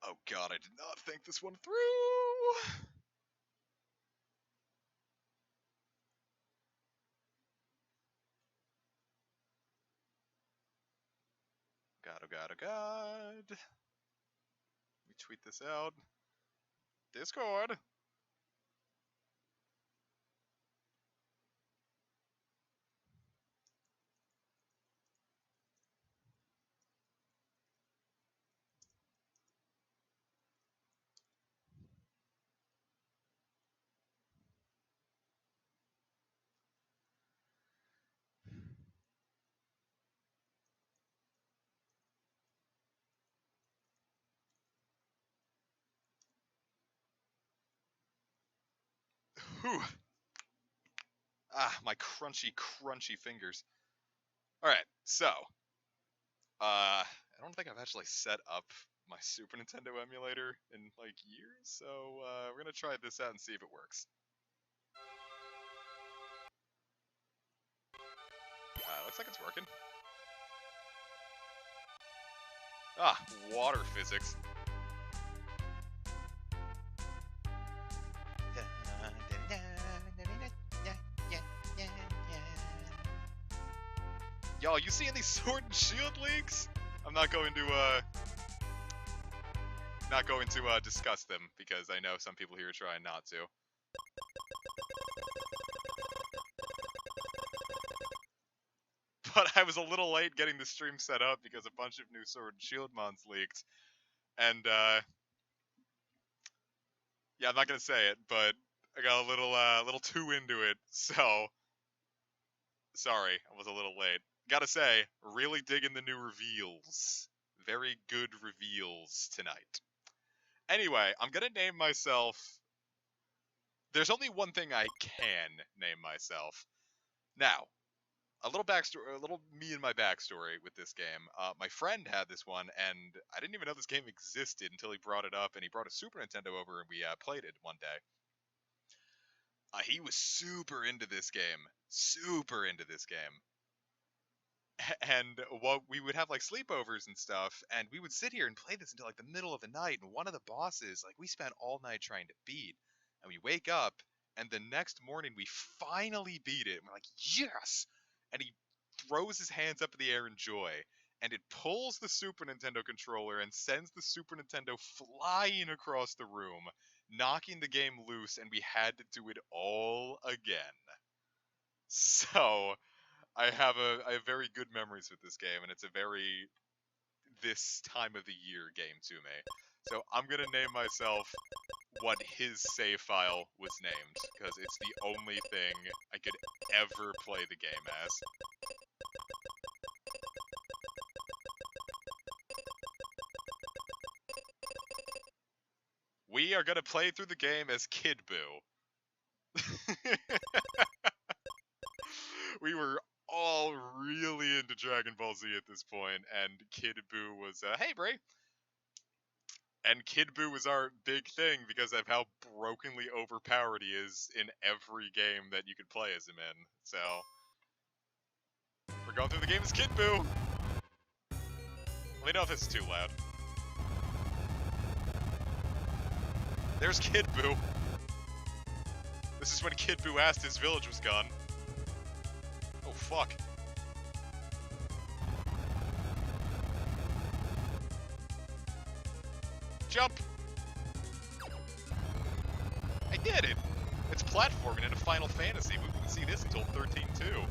Oh god, I did not think this one through! God, oh god, oh god. Let me tweet this out. Discord! Whew. Ah, my crunchy, crunchy fingers. Alright, so. I don't think I've actually set up my Super Nintendo emulator in, like, years, so, we're gonna try this out and see if it works. Looks like it's working. Ah, water physics. Y'all, you seeing these Sword and Shield leaks? I'm not going to discuss them because I know some people here are trying not to. But I was a little late getting the stream set up because a bunch of new Sword and Shield mons leaked, and yeah, I'm not gonna say it, but I got a little too into it, so sorry, I was a little late. Gotta say, really digging the new reveals. Very good reveals tonight. Anyway, I'm gonna name myself... There's only one thing I can name myself. Now, a little backstory, a little me and my backstory with this game. My friend had this one, and I didn't even know this game existed until he brought it up, and he brought a Super Nintendo over, and we played it one day. He was super into this game. Super into this game. And we would have like sleepovers and stuff, and we would sit here and play this until like the middle of the night, and one of the bosses, like, we spent all night trying to beat, and we wake up, and the next morning we finally beat it, and we're like, yes! And he throws his hands up in the air in joy, and it pulls the Super Nintendo controller and sends the Super Nintendo flying across the room, knocking the game loose, and we had to do it all again. So I have very good memories with this game, and it's a very this time of the year game to me. So I'm gonna name myself what his save file was named, because it's the only thing I could ever play the game as. We are gonna play through the game as Kid Buu. We were all really into Dragon Ball Z at this point, and Kid Buu was, hey Bray! And Kid Buu was our big thing because of how brokenly overpowered he is in every game that you could play as him in. So, we're going through the game as Kid Buu! Let me know if it's too loud. There's Kid Buu! This is when Kid Buu asked his village was gone. Oh, fuck. Jump! I did it! It's platforming in a Final Fantasy. We wouldn't see this until 13.2.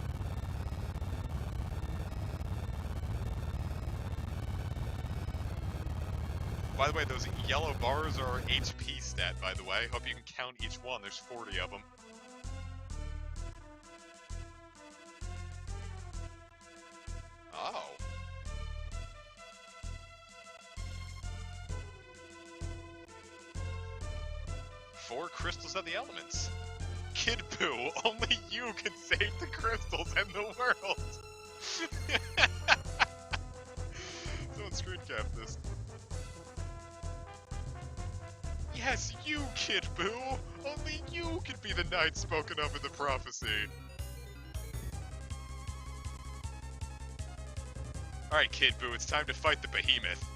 By the way, those yellow bars are HP stat, by the way. Hope you can count each one. There's 40 of them. Oh. Four crystals of the elements. Kid Buu, only you can save the crystals and the world! Someone screen cap this. Yes, you, Kid Buu! Only you can be the knight spoken of in the prophecy. Alright, Kid Buu, it's time to fight the behemoth.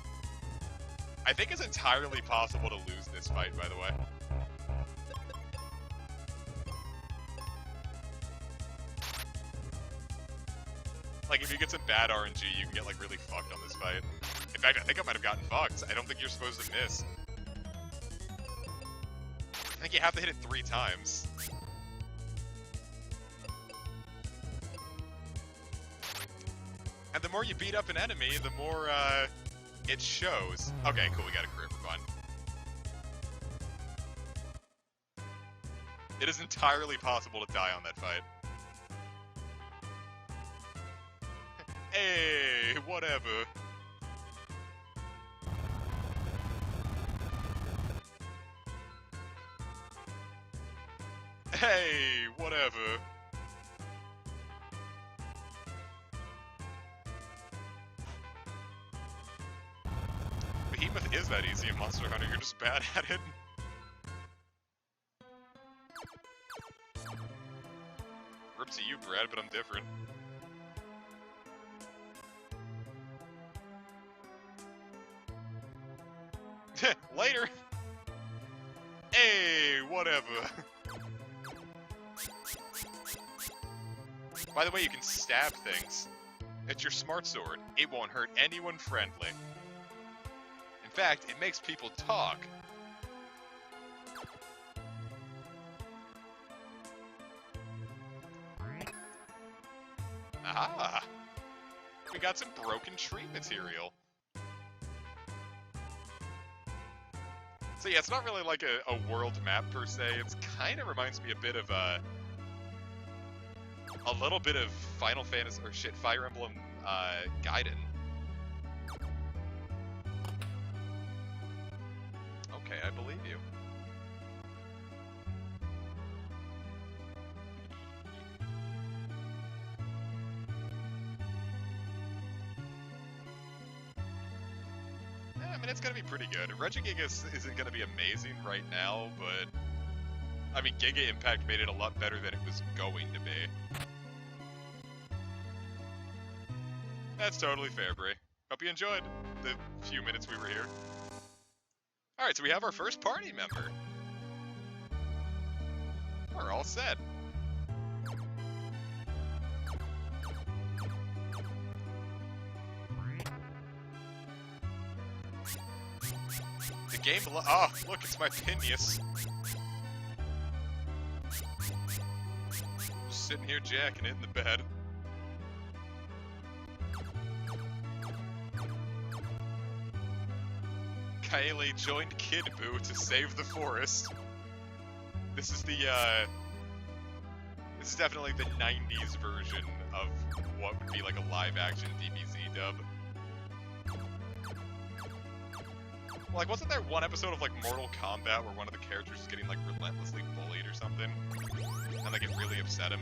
I think it's entirely possible to lose this fight, by the way. Like, if you get some bad RNG, you can get, like, really fucked on this fight. In fact, I think I might have gotten fucked. I don't think you're supposed to miss. I think you have to hit it 3 times. And the more you beat up an enemy, the more, it shows. Okay, cool, we got a career, we're fine. It is entirely possible to die on that fight. Hey, whatever. Hey, whatever. Behemoth is that easy in Monster Hunter, you're just bad at it. Rip to you, Brad, but I'm different. Later! Hey, whatever. By the way, you can stab things. It's your smart sword. It won't hurt anyone friendly. In fact, it makes people talk. Ah! We got some broken tree material. So yeah, it's not really like a world map per se. It's kind of reminds me a bit of a little bit of Final Fantasy or shit Fire Emblem Gaiden. Okay, I believe you. I mean, it's gonna be pretty good. Regigigas isn't gonna be amazing right now, but I mean, Giga Impact made it a lot better than it was going to be. That's totally fair, Brie. Hope you enjoyed the few minutes we were here. Alright, so we have our first party member. We're all set. The game oh, look, it's my Pinius. Just sitting here jacking it in the bed. Kaele joined Kid Buu to save the forest. This is the, this is definitely the 90s version of what would be like a live-action DBZ dub. Like, wasn't there one episode of, like, Mortal Kombat where one of the characters is getting, like, relentlessly bullied or something? And, like, it really upset him?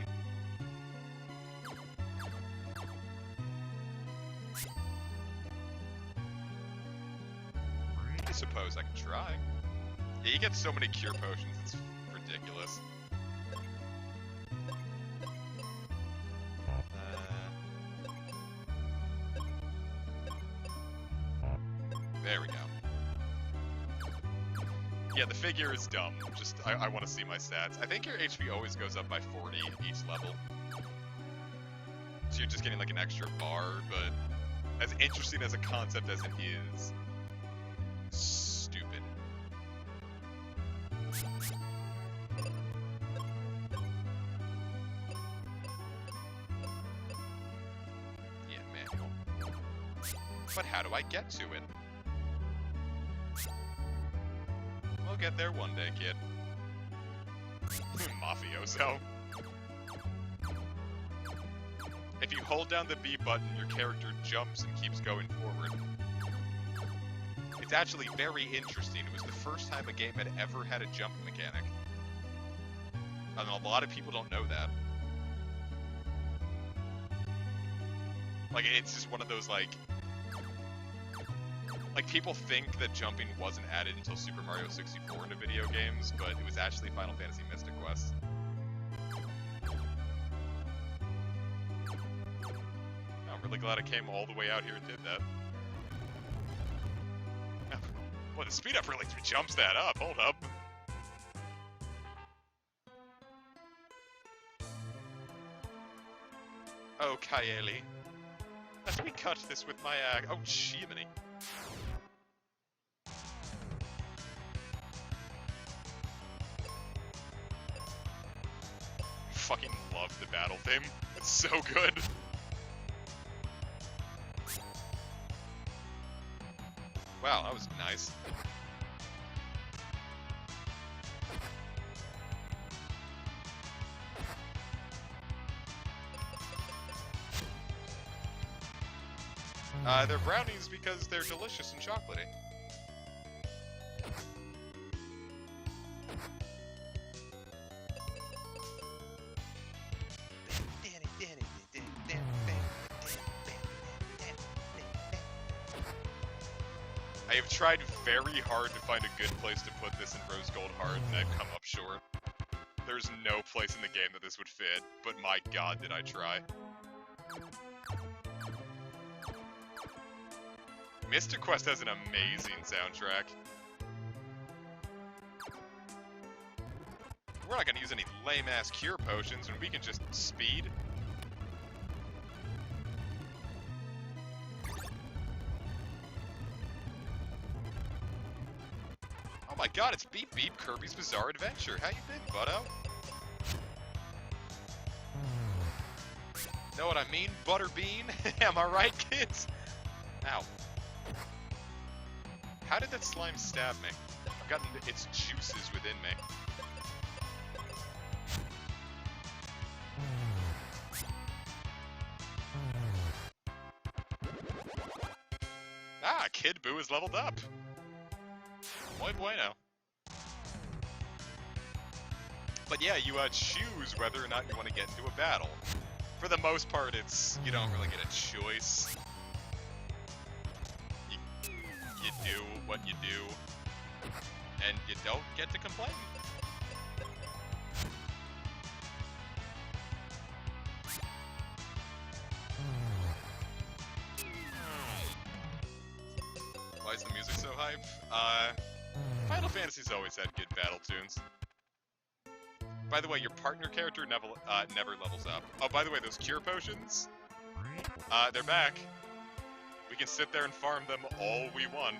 I suppose I can try. Yeah, you get so many cure potions, it's ridiculous. There we go. Yeah, the figure is dumb. Just, I want to see my stats. I think your HP always goes up by 40 each level. So you're just getting like an extra bar, but as interesting as a concept as it is, stupid. Yeah, manual. But how do I get to it? We'll get there one day, kid. Mafioso. If you hold down the B button, your character jumps and keeps going forward. It's actually very interesting. It was the first time a game had ever had a jump mechanic. And a lot of people don't know that. Like, it's just one of those, like, people think that jumping wasn't added until Super Mario 64 into video games, but it was actually Final Fantasy Mystic Quest. I'm really glad I came all the way out here and did that. Boy, the speed up really jumps that up. Hold up. Oh, Kaeli. Let me cut this with my oh, Shimini. Fucking love the battle theme. It's so good. Wow, that was nice. They're brownies because they're delicious and chocolatey. I have tried very hard to find a good place to put this in Rose Gold Heart, and I've come up short. There's no place in the game that this would fit, but my god did I try. Mystic Quest has an amazing soundtrack. We're not gonna use any lame-ass cure potions when we can just speed. Oh my god, it's Beep Beep Kirby's Bizarre Adventure. How you been, buddo? Know what I mean, Butterbean? Am I right, kids? Ow. How did that slime stab me? I've gotten its juices within me. Ah, Kid Boo is leveled up. Muy bueno. But yeah, you choose whether or not you want to get into a battle. For the most part, it's you don't really get a choice. You do what you do, and you don't get to complain. Why is the music so hype? Final Fantasy's always had good battle tunes. By the way, your partner character never levels up. Oh, by the way, those cure potions, they're back. We can sit there and farm them all we want.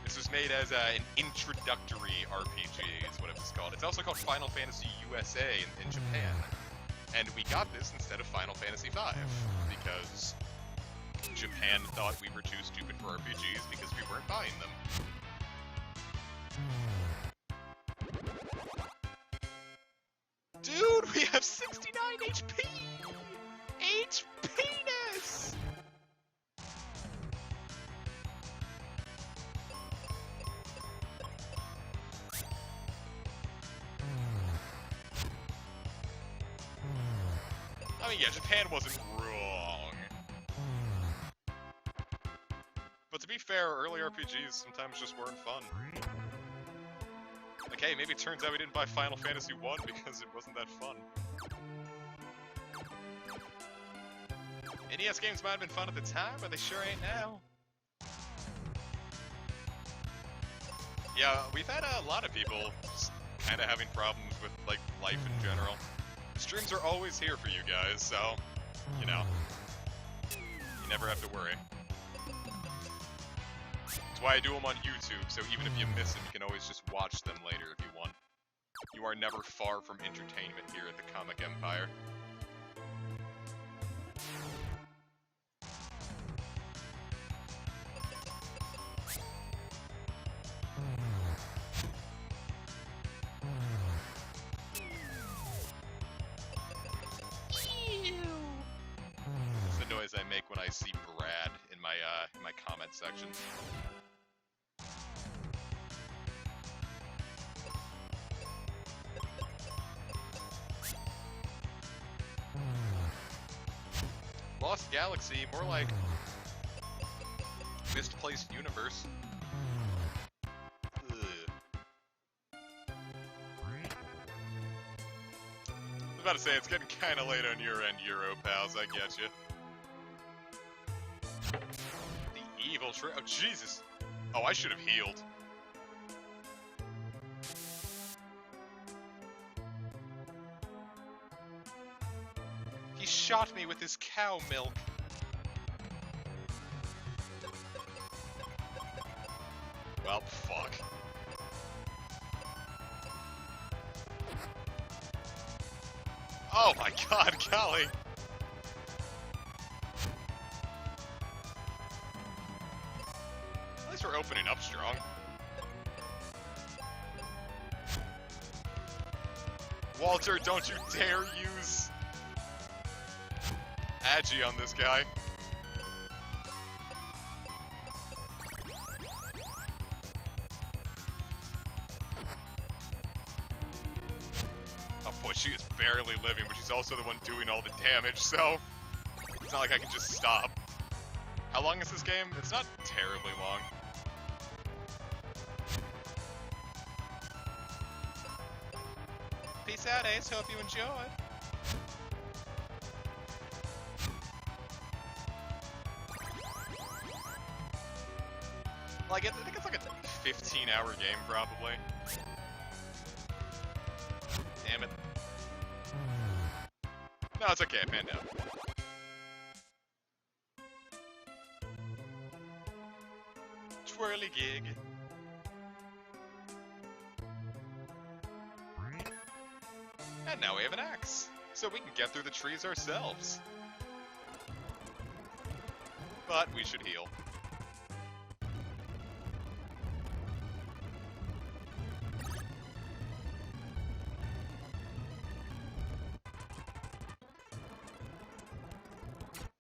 This was made as an introductory RPG, is what it was called. It's also called Final Fantasy USA in Japan. And we got this instead of Final Fantasy V, because Japan thought we were too stupid for RPGs because we weren't buying them. Dude, we have 69 HP! HP-ness! I mean, yeah, Japan wasn't wrong. But to be fair, early RPGs sometimes just weren't fun. Like, hey, maybe it turns out we didn't buy Final Fantasy 1 because it wasn't that fun. NES games might have been fun at the time, but they sure ain't now. Yeah, we've had a lot of people just kind of having problems with, like, life in general. Streams are always here for you guys, so, you know, you never have to worry. That's why I do them on YouTube, so even if you miss them, you can always just watch them later if you want. You are never far from entertainment here at the Comic Empire. That's the noise I make when I see Brad in my comment section. Lost Galaxy, more like Misplaced Universe. Ugh. about to say, it's getting kind of late on your end, Euro pals. I get you. The evil tree. Oh, Jesus. Oh, I should have healed. He shot me with his cow milk. Well, fuck. Oh my god, golly! At least we're opening up strong. Walter, don't you dare use Agi on this guy. Oh boy, she is barely living, but she's also the one doing all the damage, so it's not like I can just stop. How long is this game? It's not terribly long. Peace out, Ace. Hope you enjoyed. Like, I think it's like a 15-hour game, probably. Damn it. No, it's okay, man, no. Twirly gig. And now we have an axe, so we can get through the trees ourselves. But we should heal.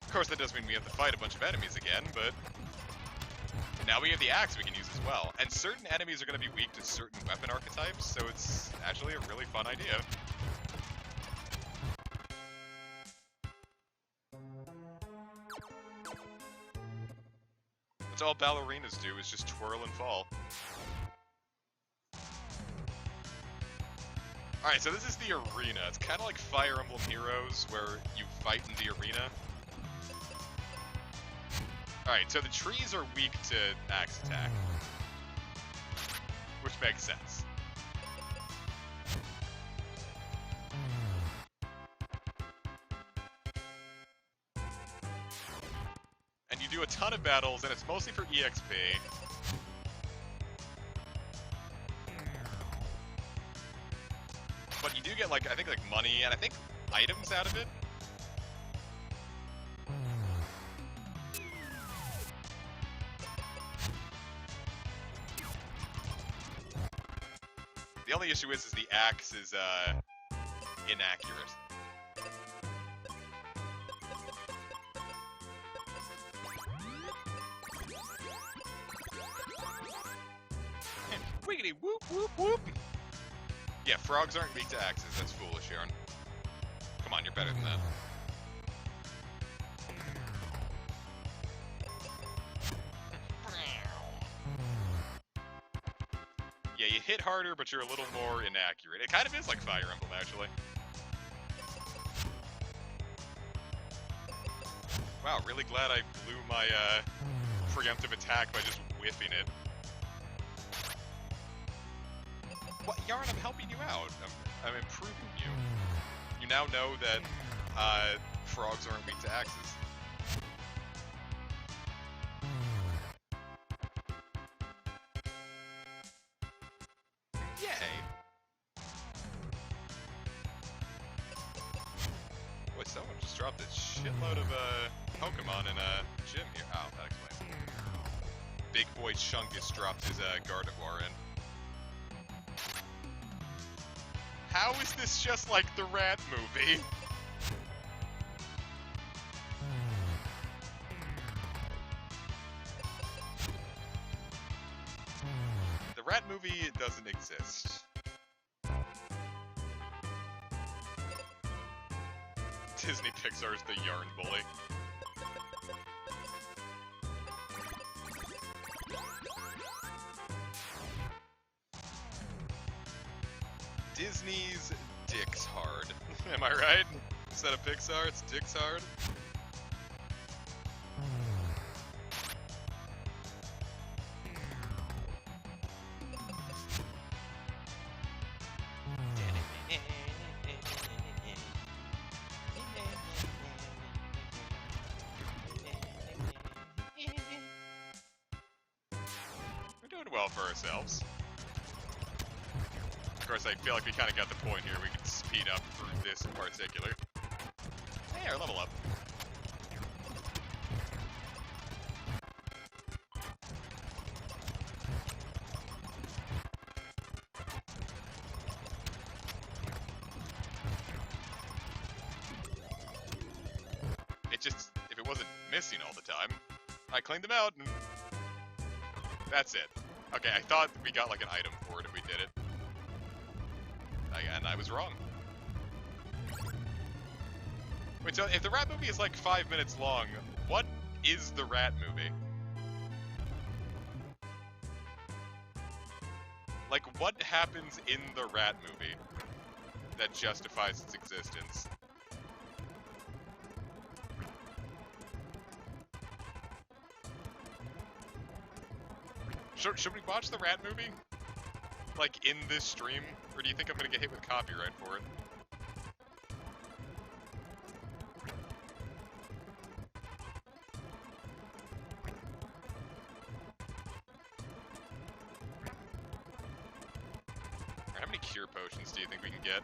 Of course, that does mean we have to fight a bunch of enemies again, but now we have the axe we can use as well. And certain enemies are going to be weak to certain weapon archetypes, so it's actually a really fun idea. That's all ballerinas do, is just twirl and fall. Alright, so this is the arena. It's kind of like Fire Emblem Heroes, where you fight in the arena. Alright, so the trees are weak to axe attack, which makes sense. And you do a ton of battles, and it's mostly for EXP. But you do get, like, I think, like, money, and I think items out of it. The only issue is the axe is, inaccurate. Wiggity whoop whoop whoop! Yeah, frogs aren't weak to axes, that's foolish, Aaron. Come on, you're better than that. Yeah, you hit harder, but you're a little more inaccurate. It kind of is like Fire Emblem, actually. Wow, really glad I blew my, preemptive attack by just whiffing it. What, Yarn, I'm helping you out. I'm improving you. You now know that, frogs aren't weak to axes. Wait, someone just dropped a shitload of, Pokemon in a gym here. Oh, that explains it. Big boy Chungus dropped his, Gardevoir in. How is this just like the Rat movie? The Rat movie doesn't exist. Disney Pixar's the Yarn Bully. Disney's dick's hard. Am I right? Instead of Pixar, it's Dicks Hard. We're doing well for ourselves. Of course, I feel like we kind of got the point here. We can speed up through this in particular. Hey, our level up. It just, if it wasn't missing all the time, I cleaned them out and that's it. Okay, I thought we got like an item for it if we did it. And I was wrong. Wait, so if the Rat movie is like 5 minutes long, what is the Rat movie? Like, what happens in the Rat movie that justifies its existence? Should we watch the Rat movie? Like, in this stream? Or do you think I'm gonna get hit with copyright for it? How many cure potions do you think we can get?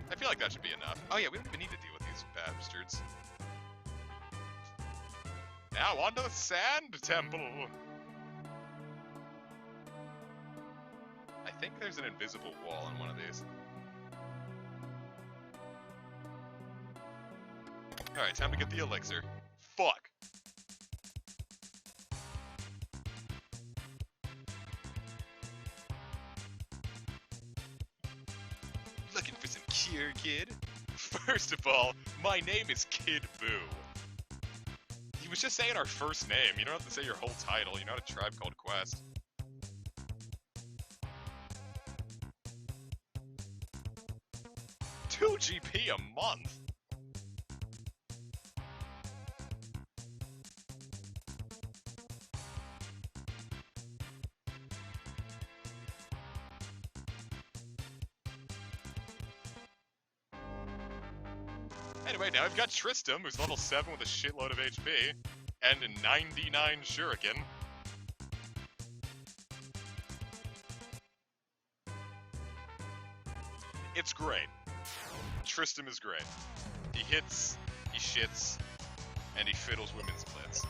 I feel like that should be enough. Oh yeah, we don't even need to deal with these bastards. Now on to the Sand Temple! I think there's an invisible wall on one of these. Alright, time to get the elixir. Fuck! Looking for some cure, kid? First of all, my name is Kid Boo. He was just saying our first name. You don't have to say your whole title. You're not a Tribe Called Quest. $2 GP a month? Anyway, now we've got Tristram, who's level 7 with a shitload of HP, and a 99 shuriken. It's great. Tristram is great. He hits, he shits, and he fiddles women's clits.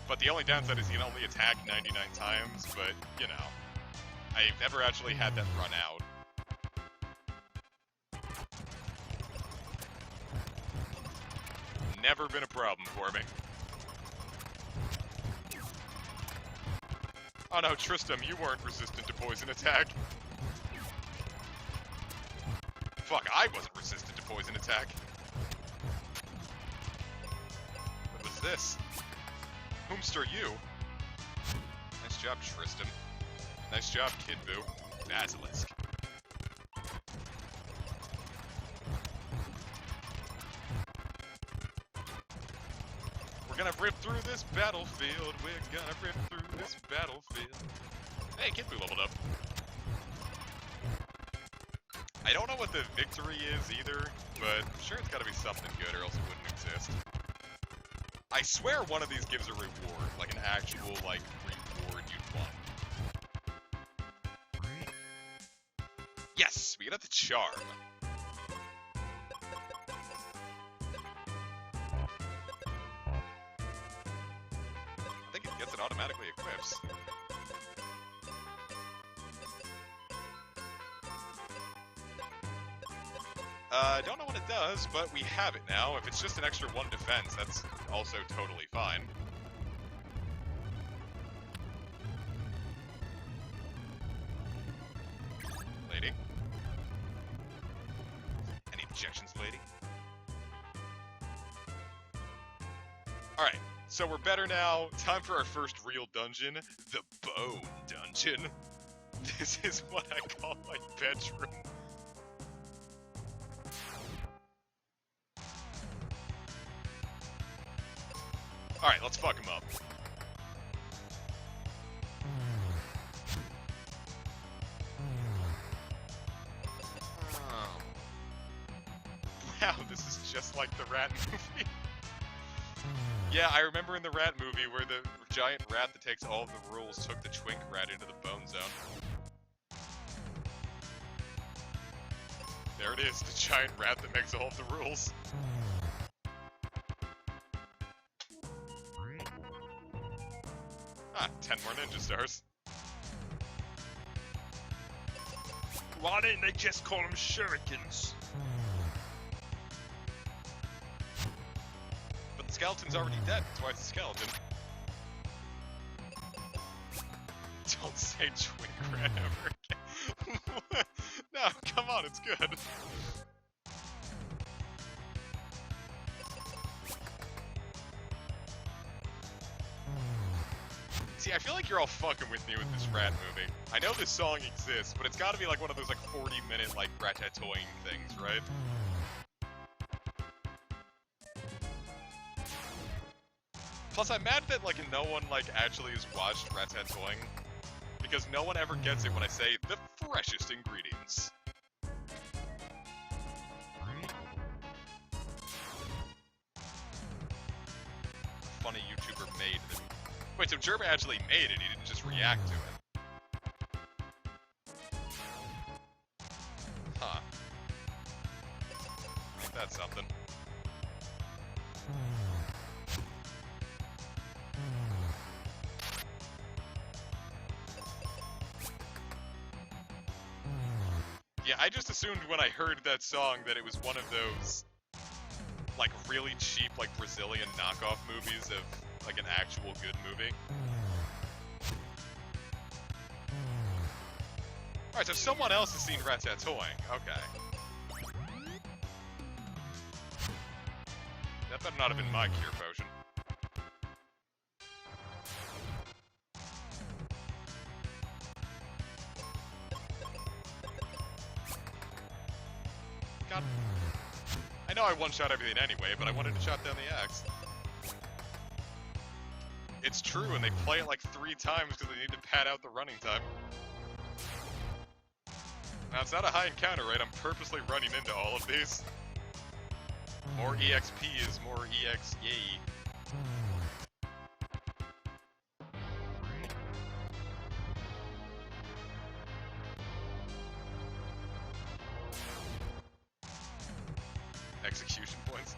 But the only downside is he can only attack 99 times, but, you know, I've never actually had that run out. Never been a problem for me. Oh no, Tristram, you weren't resistant to poison attack. Fuck, I wasn't resistant to poison attack. What was this? Whomst are you? Nice job, Tristram. Nice job, Kid Boo. Basilisk. We're gonna rip through this battlefield. We're gonna rip through this battlefield. Hey, Kid Boo leveled up. I don't know what the victory is either, but I'm sure it's gotta be something good or else it wouldn't exist. I swear one of these gives a reward, like an actual, like, reward you'd want. Yes, we got the charm. I think it gets it automatically equips. I don't know what it does, but we have it now. If it's just an extra 1 defense, that's also totally fine. Lady? Any objections, lady? Alright, So we're better now. Time for our first real dungeon, the Bone Dungeon. This is what I call my bedroom. Alright, let's fuck him up. Wow, this is just like the Rat movie. Yeah, I remember in the Rat movie where the giant rat that takes all of the rules took the twink rat into the bone zone. There it is, the giant rat that makes all of the rules. Ah, 10 more ninja stars. Why didn't they just call them shurikens? But the skeleton's already dead, that's why it's a skeleton. Don't say twink rat ever again. No, come on, it's good. See, I feel like you're all fucking with me with this rat movie. I know this song exists, but it's gotta be like one of those like 40-minute like rat-a-toying things, right? Plus, I'm mad that like no one like actually has watched Ratatouille, because no one ever gets it when I say the freshest ingredients. A funny YouTuber made it. Wait, so Jerma actually made it, he didn't just react to it. Huh. Ain't that something? Yeah, I just assumed when I heard that song that it was one of those, like, really cheap, like, Brazilian knockoff movies of, like, an actual good movie. Alright, so someone else has seen Ratatouille. Okay. That better not have been my cure potion. God. I know I one-shot everything anyway, but I wanted to shot down the axe. It's true, and they play it like 3 times because they need to pad out the running time. Now, it's not a high encounter rate, I'm purposely running into all of these. More EXP is more EX, yay. Execution points.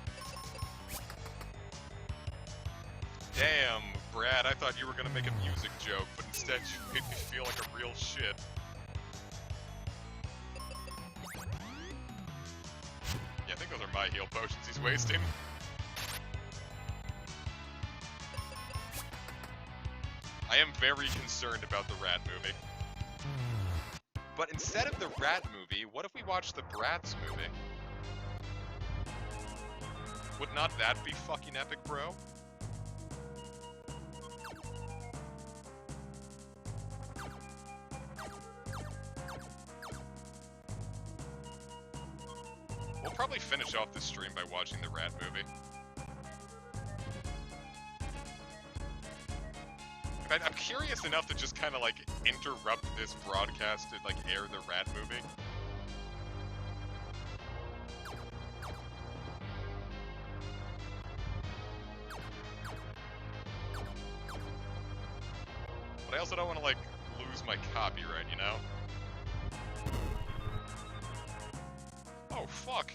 Damn, Brad, I thought you were gonna make a music joke, but instead you made me feel like a real shit. Yeah, I think those are my heal potions he's wasting. I am very concerned about the Rat movie. But instead of the Rat movie, what if we watch the Bratz movie? Would not that be fucking epic, bro? We'll probably finish off this stream by watching the Rat movie. I'm curious enough to just kind of like interrupt this broadcast to like air the Rat movie. But I also don't want to like lose my copyright, you know? Oh, fuck.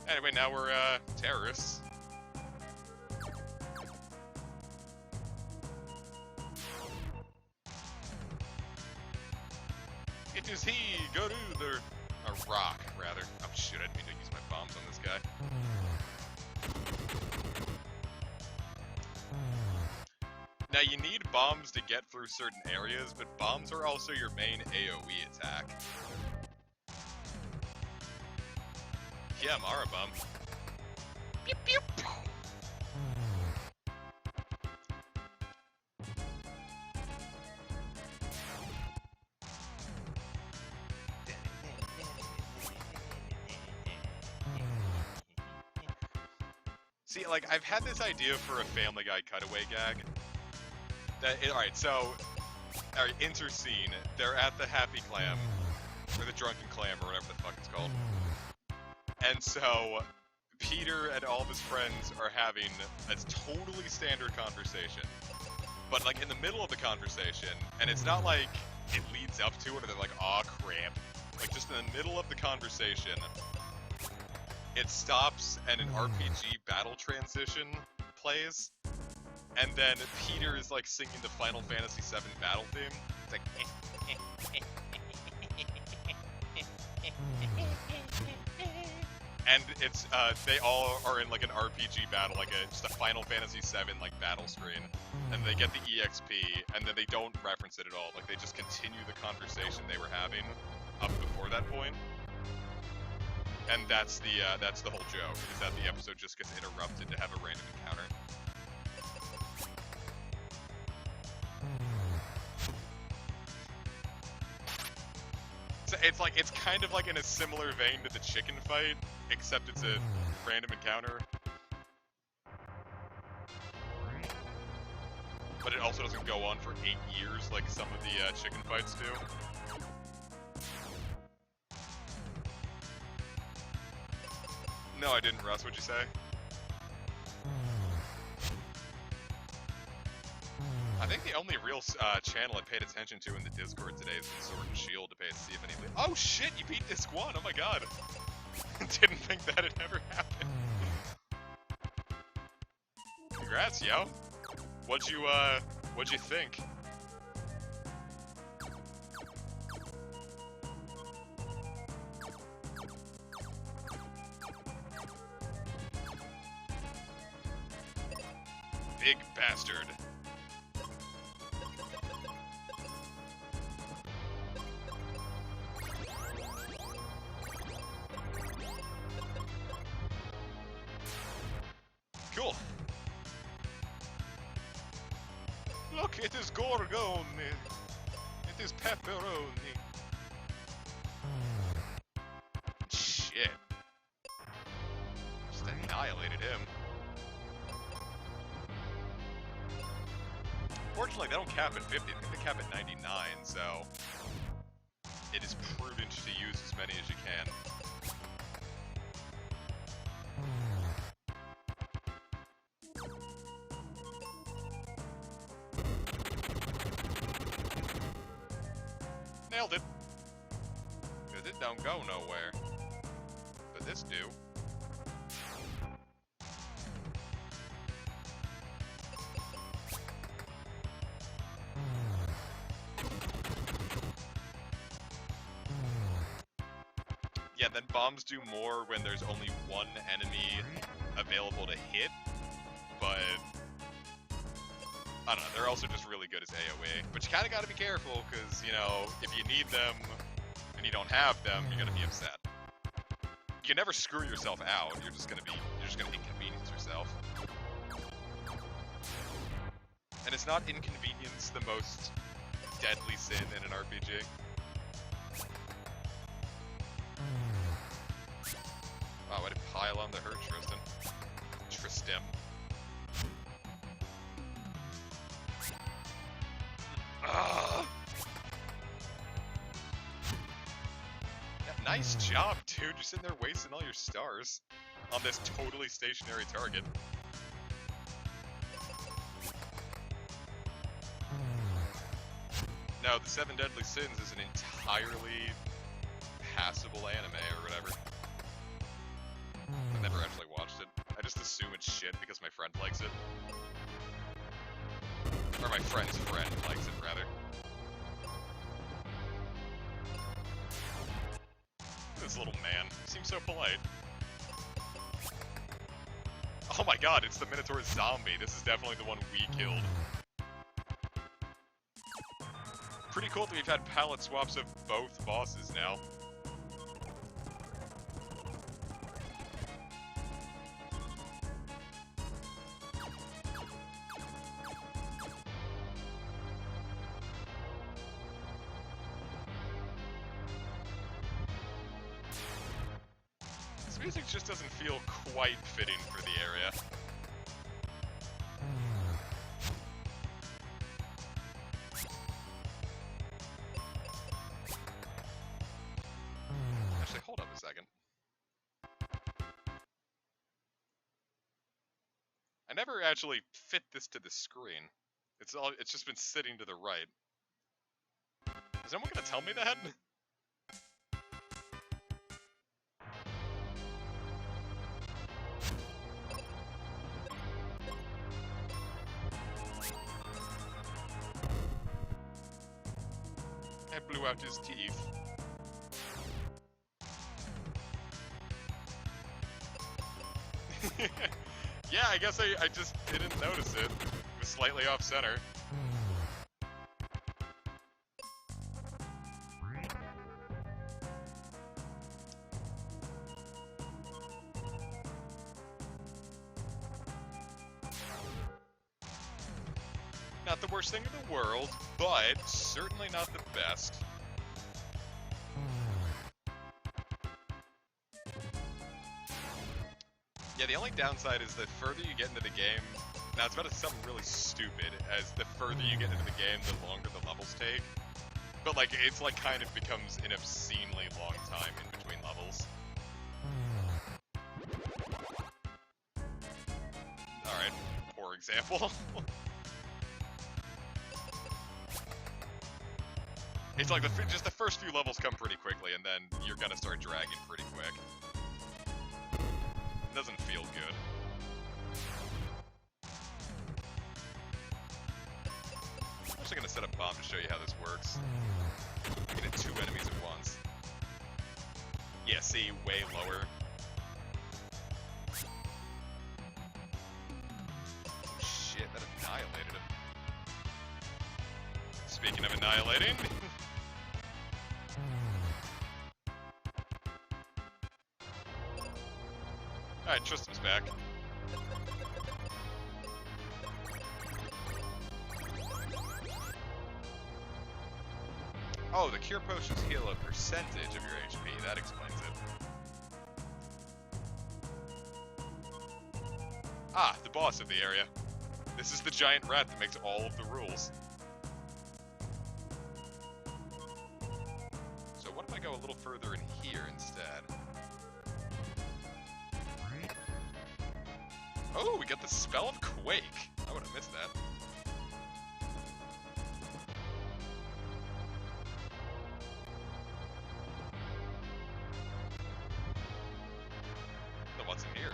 Anyway, now we're, terrorists. It is he, go to the... a rock, rather. Oh shit, I didn't mean to use my bombs on this guy. Now, you need bombs to get through certain areas, but bombs are also your main AoE attack. Yeah, Mara bomb. Pew, pew. See, like, I've had this idea for a Family Guy cutaway gag. Alright, so, enter scene. They're at the Happy Clam, or the Drunken Clam, or whatever the fuck it's called. And so, Peter and all of his friends are having a totally standard conversation. But, like, in the middle of the conversation, and it's not like it leads up to it, or they're like, aw, crap. Like, just in the middle of the conversation, it stops and an RPG battle transition plays. And then Peter is, like, singing the Final Fantasy VII battle theme. It's like, and it's, they all are in, like, an RPG battle, like just a Final Fantasy VII, like, battle screen. And they get the EXP, and then they don't reference it at all. Like, they just continue the conversation they were having up before that point. And that's the whole joke, is that the episode just gets interrupted to have a random encounter. So it's kind of like in a similar vein to the chicken fight, except it's a random encounter. But it also doesn't go on for 8 years like some of the chicken fights do. No, I didn't, Russ. What'd you say? I think the only real channel I paid attention to in the Discord today is Sword and Shield to see if any. Oh shit! You beat Disc 1! Oh my god! Didn't think that had ever happened. Congrats, yo! What'd you think? Big bastard. Cool. Look, it is Gorgone. It is pepperoni. Shit. Just annihilated him. Fortunately, they don't cap at 50. I think they cap at 99, so it is prudent to use as many as you can. Nailed it. Because it don't go nowhere. But this do. Yeah, then bombs do more when there's only one enemy available to hit, but I don't know, they're also just really good as AoE. But you kinda gotta be careful, because, you know, if you need them and you don't have them, you're gonna be upset. You can never screw yourself out, you're just gonna inconvenience yourself. And it's not inconvenience the most deadly sin in an RPG. Wow, way to pile on the hurt, Tristan. Tristem. Ugh. Yeah, nice job, dude. You're sitting there wasting all your stars on this totally stationary target. No, the 7 Deadly Sins is an entirely passable anime or whatever. I never actually watched it. I just assume it's shit because my friend likes it. Or my friend's friend likes it, rather. This little man seems so polite. Oh my god, it's the Minotaur zombie. This is definitely the one we killed. Pretty cool that we've had palette swaps of both bosses now. music just doesn't feel quite fitting for the area. Actually, hold up a second. I never actually fit this to the screen. It's just been sitting to the right. Is anyone gonna tell me that? I blew out his teeth. Yeah, I guess I just didn't notice it. It was slightly off center. Not the worst thing in the world, but certainly not the best. Yeah, the only downside is the further you get into the game, now it's about something really stupid, as the further you get into the game, the longer the levels take. But like, it's like kind of becomes an obscenely long time in between levels. Alright, poor example. It's like just the first few levels come pretty quickly, and then you're gonna start dragging pretty quick. Doesn't feel good. I'm actually gonna set a bomb to show you how this works. I can hit 2 enemies at once. Yeah, see, way lower. Oh shit, that annihilated him. Speaking of annihilating... Alright, Tristan's back. Oh, the cure potions heal a percentage of your HP. That explains it. Ah, the boss of the area. This is the giant rat that makes all of the rules. So what if I go a little further in here instead? Oh, we got the spell of Quake. I would have missed that. Then what's in here?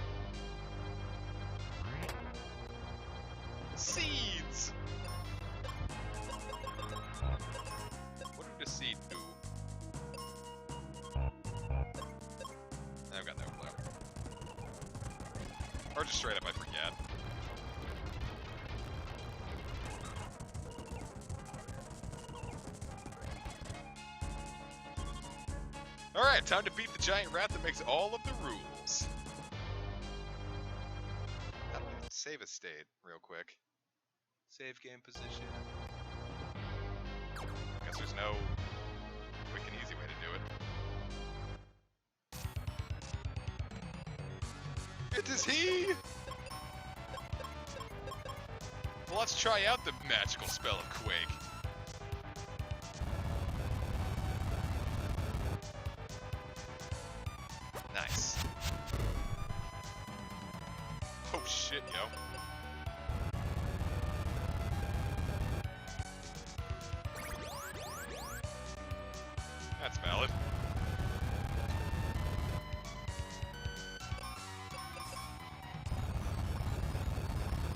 Seeds! What did a seed do? I've got no clue. Or just straight up I forget. Alright, time to beat the giant rat that makes all of the rules. That'll save a state real quick. Save game position. Guess there's no quick and easy way to do it. It is he! Well, let's try out the magical spell of Quake. Nice. Oh shit, yo. That's valid.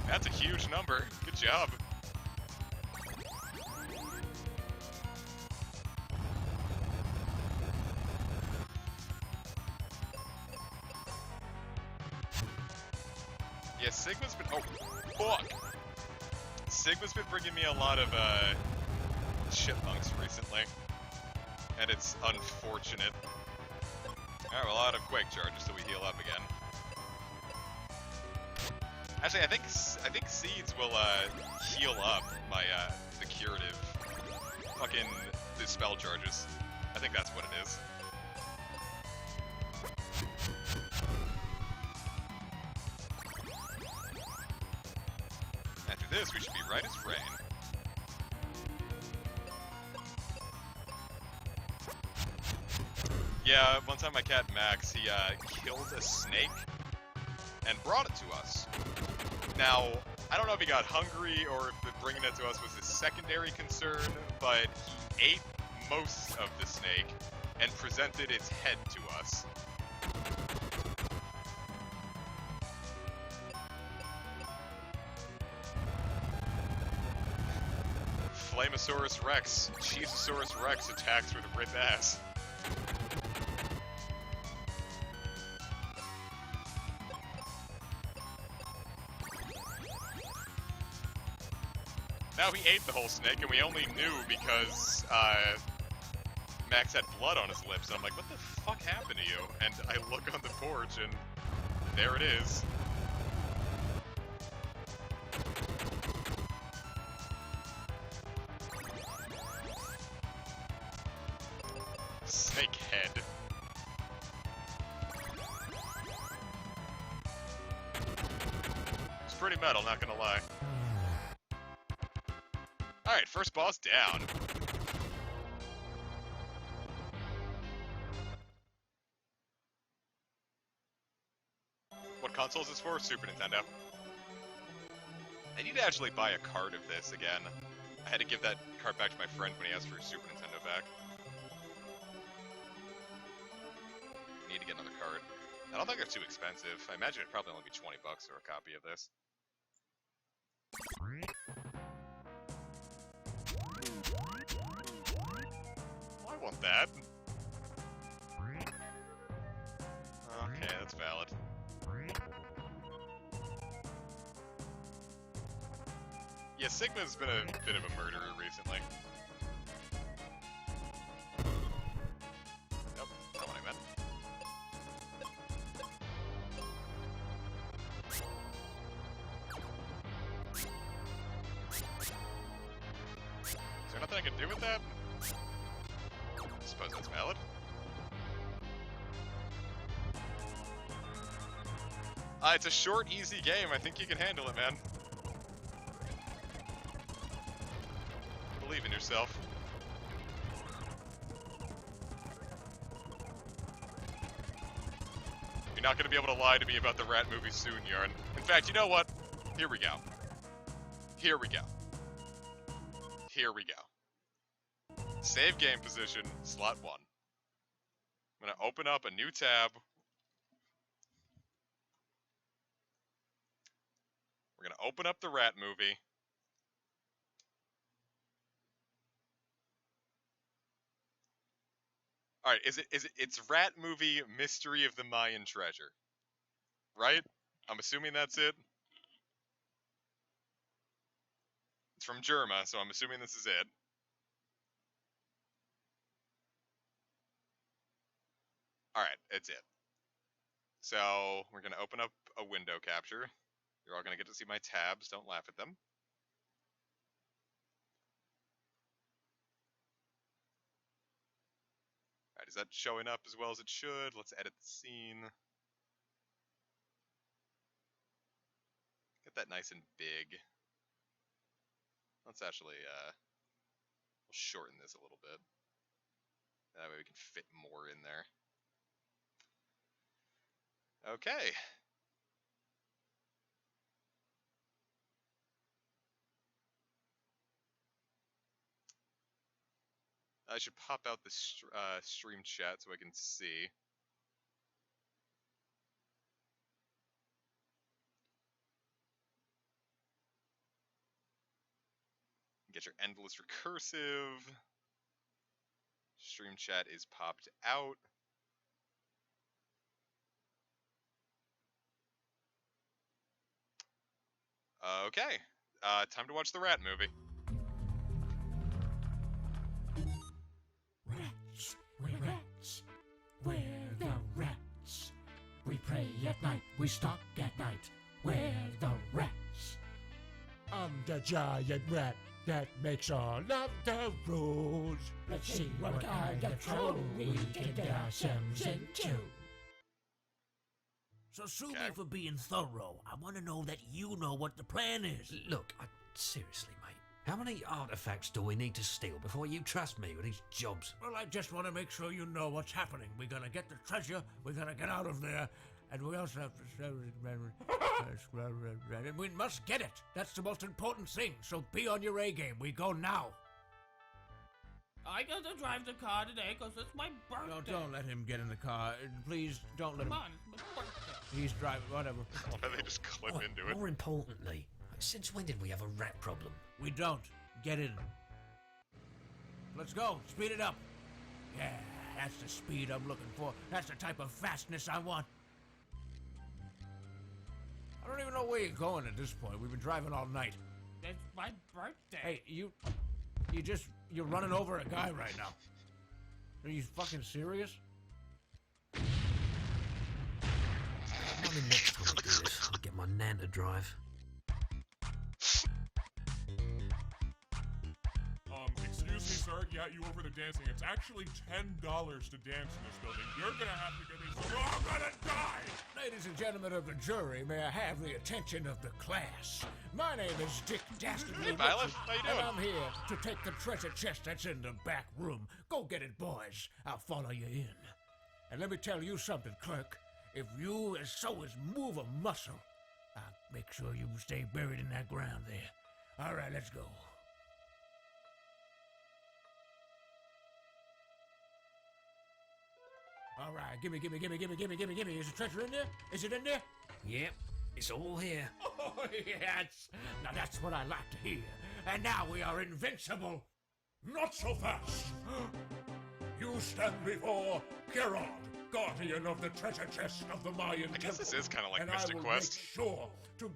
That's a huge number. Good job. Yeah, Sigma's been... Oh, fuck! Sigma's been bringing me a lot of, chipmunks recently. And it's unfortunate. Alright, well, out of Quake charges, so we heal up again. Actually, I think seeds will, heal up my, the curative... Fucking... the spell charges. I think that's what it is. this, we should be right as rain. Yeah, one time my cat Max, he killed a snake and brought it to us. Now, I don't know if he got hungry or if bringing it to us was his secondary concern, but he ate most of the snake and presented its head to us. Flamosaurus Rex, Cheezosaurus Rex attacks with a ripped ass. Now he ate the whole snake, and we only knew because Max had blood on his lips. And I'm like, what the fuck happened to you? And I look on the porch, and there it is. Snake head. It's pretty metal, not gonna lie. Alright, first boss down. What console is this for? Super Nintendo. I need to actually buy a card of this again. I had to give that card back to my friend when he asked for his Super Nintendo back. I need to get another card. I don't think they're too expensive. I imagine it'd probably only be 20 bucks for a copy of this. I want that. Okay, that's valid. Yeah, Sigma's been a bit of a murderer recently. Nope, not what I meant. Is there nothing I can do with that? I suppose that's valid. It's a short, easy game. I think you can handle it, man. Believe in yourself. You're not going to be able to lie to me about the rat movie soon, Yarn. In fact, you know what? Here we go. Here we go. Here we go. Save game position, slot 1. I'm going to open up a new tab. We're going to open up the rat movie. Alright, it's Rat Movie Mystery of the Mayan Treasure. Right? I'm assuming that's it. It's from Germa, so I'm assuming this is it. Alright, it's it. So, we're gonna open up a window capture. You're all gonna get to see my tabs, don't laugh at them. Alright, is that showing up as well as it should? Let's edit the scene. Get that nice and big. Let's actually, we'll shorten this a little bit. That way we can fit more in there. Okay. I should pop out the stream chat so I can see. Get your endless recursive. Stream chat is popped out. Okay. Time to watch the rat movie. Rats, we're rats. We're the rats. We pray at night, we stalk at night. We're the rats. I'm the giant rat that makes all of the rules. Let's see what kind of trouble we can get ourselves into. So sue me for being thorough. I want to know that you know what the plan is. Look, Seriously, mate. How many artifacts do we need to steal before you trust me with these jobs? Well, I just want to make sure you know what's happening. We're gonna get the treasure, we're gonna get out of there, and we also have to... and we must get it. That's the most important thing, so be on your A-game. We go now. I got to drive the car today because it's my birthday. No, don't let him get in the car. Please, don't let Come him... on, it's my birthday. He's driving, whatever. Why don't they just clip into it? More importantly, since when did we have a rat problem? We don't. Get in. Let's go. Speed it up. Yeah, that's the speed I'm looking for. That's the type of fastness I want. I don't even know where you're going at this point. We've been driving all night. It's my birthday. Hey, you're running over a guy right now. Are you fucking serious? I'm in next time I do this. I'll get my nan to drive. Excuse me, sir. Yeah, you over the dancing. It's actually $10 to dance in this building. You're gonna have to get me some. I'm gonna die! Ladies and gentlemen of the jury, may I have the attention of the class? My name is Dick Dastardly Hey, Violet. How you and doing? I'm here to take the treasure chest that's in the back room. Go get it, boys. I'll follow you in. And let me tell you something, clerk. If you as so as move a muscle, I'll make sure you stay buried in that ground there. All right, let's go. All right, gimme. Is the treasure in there? Is it in there? Yep, it's all here. Oh, yes. Now that's what I like to hear. And now we are invincible. Not so fast. You stand before Gerard, guardian of the treasure chest of the Mayan I guess this temple, is kind of like and Mystic I will Quest. make sure to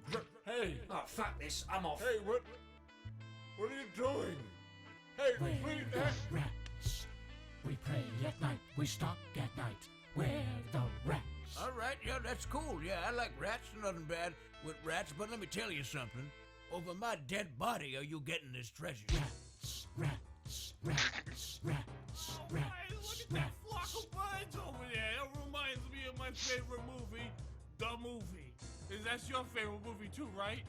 Hey, Oh, fuck this. I'm off. hey, what are you doing? Hey, We're please, the rats. We pray at night, we stalk at night. We're the rats. All right, yeah, that's cool. Yeah, I like rats. Nothing bad with rats, but let me tell you something. Over my dead body are you getting this treasure? Rats, rats, rats, rats, Oh, my, look rats, at that flock rats. of birds over there. That reminds me of my favorite movie, The Movie. That's your favorite movie too, right?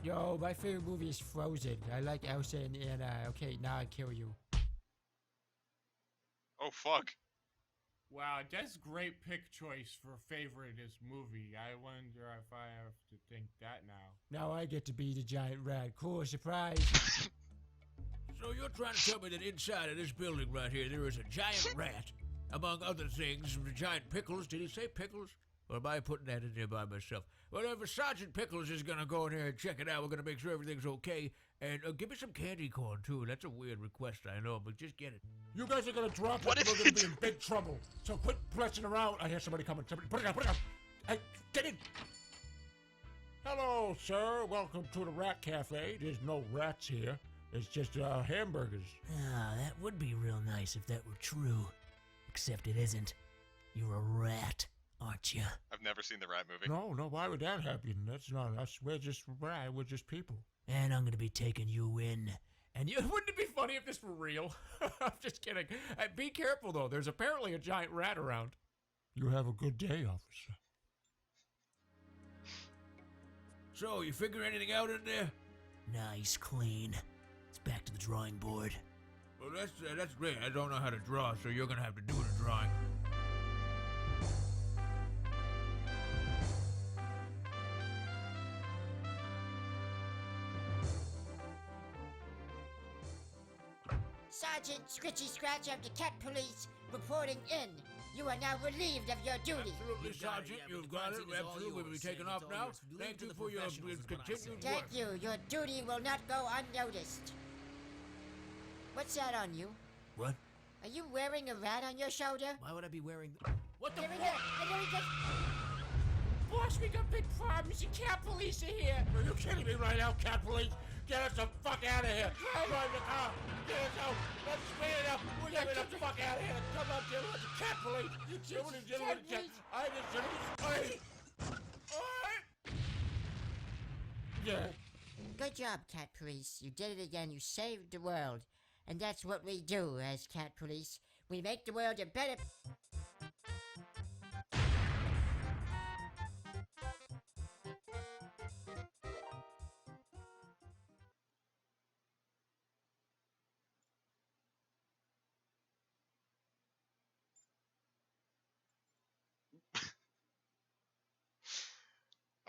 Yo, my favorite movie is Frozen. I like Elsa and Anna. Okay, now I kill you. Oh, fuck. Wow, that's great pick choice for favoriteest movie. I wonder if I have to think that now. Now I get to be the giant rat. Cool, surprise. So you're trying to tell me that inside of this building right here, there is a giant rat, among other things, the giant Pickles. Did he say Pickles? Or am I putting that in there by myself? Whatever, Sergeant Pickles is gonna go in here and check it out. We're gonna make sure everything's okay. And give me some candy corn, too. That's a weird request, I know, but just get it. You guys are gonna drop What it. is We're gonna it? be in big trouble. So quit pressing around. I hear somebody coming. Somebody, put it down. Hey, get in. Hello, sir. Welcome to the Rat Cafe. There's no rats here. It's just hamburgers. Ah, that would be real nice if that were true. Except it isn't. You're a rat, aren't you? I've never seen the Rat movie. No, why would that happen? That's not us. We're just people. And I'm gonna be taking you in. And you wouldn't it be funny if this were real? I'm just kidding. Be careful though. There's apparently a giant rat around. You have a good day, officer. So, you figure anything out in there? Nice, clean. It's back to the drawing board. Well, that's great. I don't know how to draw, so you're gonna have to do the drawing. Sergeant Scritchy Scratch of the Cat Police reporting in. You are now relieved of your duty. Absolutely, Sergeant. You've got it. Absolutely. We'll be taking off now. Thank you for your continued Thank work. you. Your duty will not go unnoticed. What's that on you? What? Are you wearing a rat on your shoulder? Why would I be wearing... What the Give me fuck? that. Give me that. Boss, we got big problems. The cat police are here. Are you kidding me right now, Cat Police? Get us the fuck out of here! Drive the car! Get us out! Let's speed it up! Get me the fuck out of here! Come on, gentlemen! The Cat Police! Gentlemen, I just... Yeah. Good job, Cat Police. You did it again. You saved the world. And that's what we do as Cat Police. We make the world a better...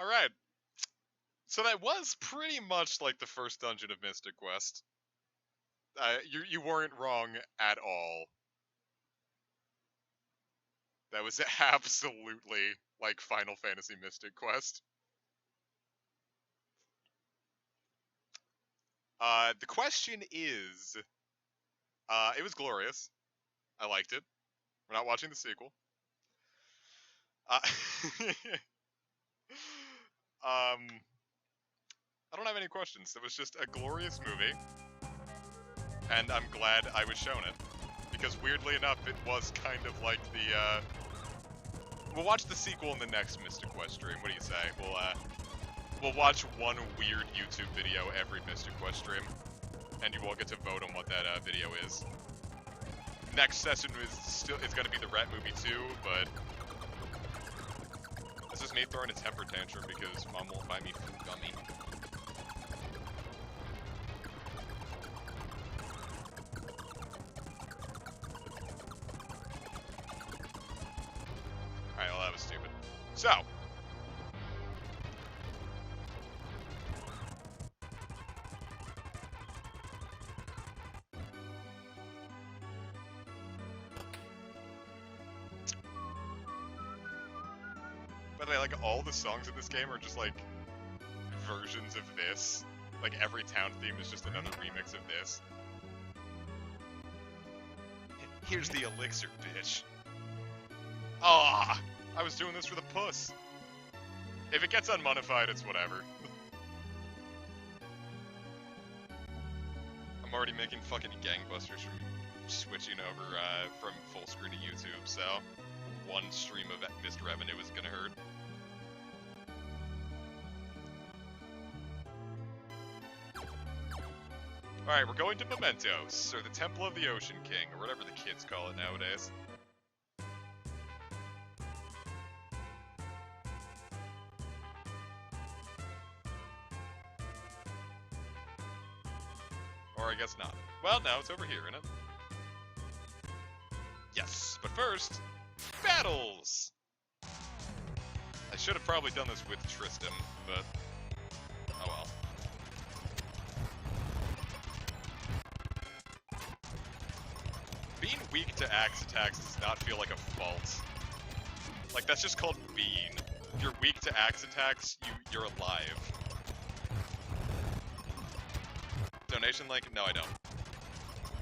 Alright. So that was pretty much like the first dungeon of Mystic Quest. You weren't wrong at all. That was absolutely like Final Fantasy Mystic Quest. The question is, it was glorious. I liked it. We're not watching the sequel. I don't have any questions. It was just a glorious movie, and I'm glad I was shown it, because weirdly enough, it was kind of like the, we'll watch the sequel in the next Mystic Quest stream. What do you say? We'll watch one weird YouTube video every Mystic Quest stream, and you all get to vote on what that video is. Next session is going to be the Rat movie too, but this is me throwing a temper tantrum because Mom won't buy me food gummy. Alright, well that was stupid. So, by the way, like, all the songs in this game are just, like, versions of this. Like, every town theme is just another remix of this. Here's the elixir, bitch. Ah, I was doing this for the puss. If it gets unmodified, it's whatever. I'm already making fucking gangbusters from switching over from full screen to YouTube, so one stream of missed revenue is gonna hurt. Alright, we're going to Mementos, or the Temple of the Ocean King, or whatever the kids call it nowadays. Or I guess not. Well, no, it's over here, isn't it? Yes, but first, battles! I should have probably done this with Tristan, but oh well. Being weak to axe attacks does not feel like a fault. Like, that's just called being. If you're weak to axe attacks, you're alive. Donation link? No, I don't.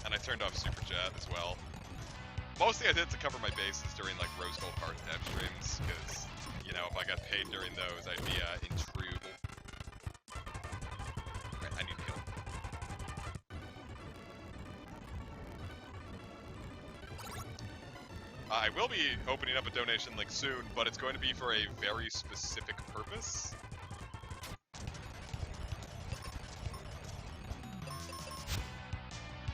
And I turned off Super Chat as well. Mostly I did it to cover my bases during, like, Rose Gold Heart dev streams, because, you know, if I got paid during those, I'd be, in trouble. Right, I need to heal. I will be opening up a donation link soon, but it's going to be for a very specific purpose.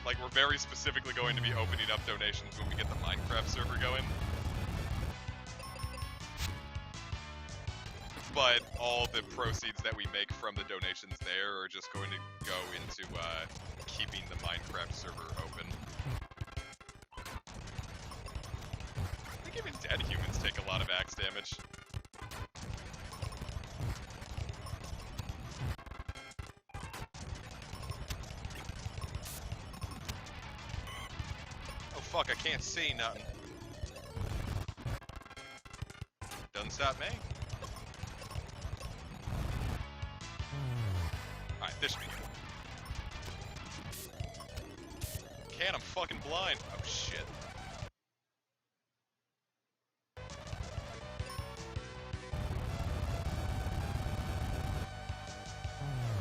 Like, we're very specifically going to be opening up donations when we get the Minecraft server going. But all the proceeds that we make from the donations there are just going to go into keeping the Minecraft server open. I think even dead humans take a lot of axe damage. Oh fuck, I can't see nothing. Doesn't stop me. Alright, this should be good. Can't, I'm fucking blind. Oh shit.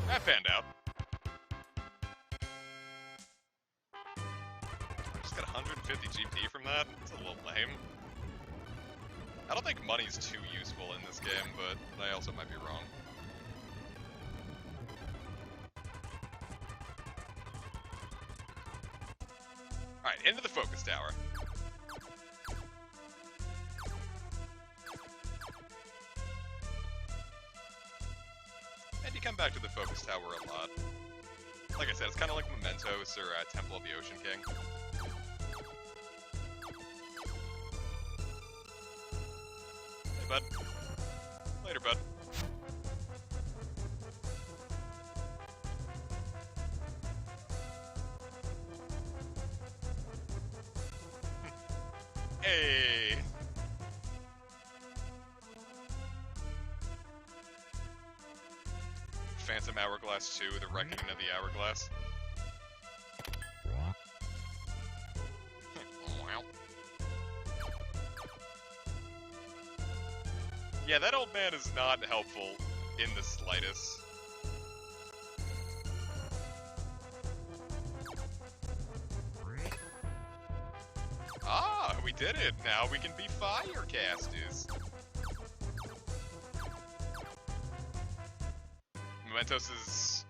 That panned out. I just got 150 GP from that. It's a little lame. I don't think money's too useful in this game, but I also might be wrong. Alright, into the focus tower. And you come back to the focus tower a lot. Like I said, it's kind of like Mementos or Temple of the Ocean King. Hey, bud. Later, bud. Hey! Phantom Hourglass 2, The Reckoning of the Hourglass. Yeah, that old man is not helpful in the slightest. Ah, we did it! Now we can be firecasters! Mementos is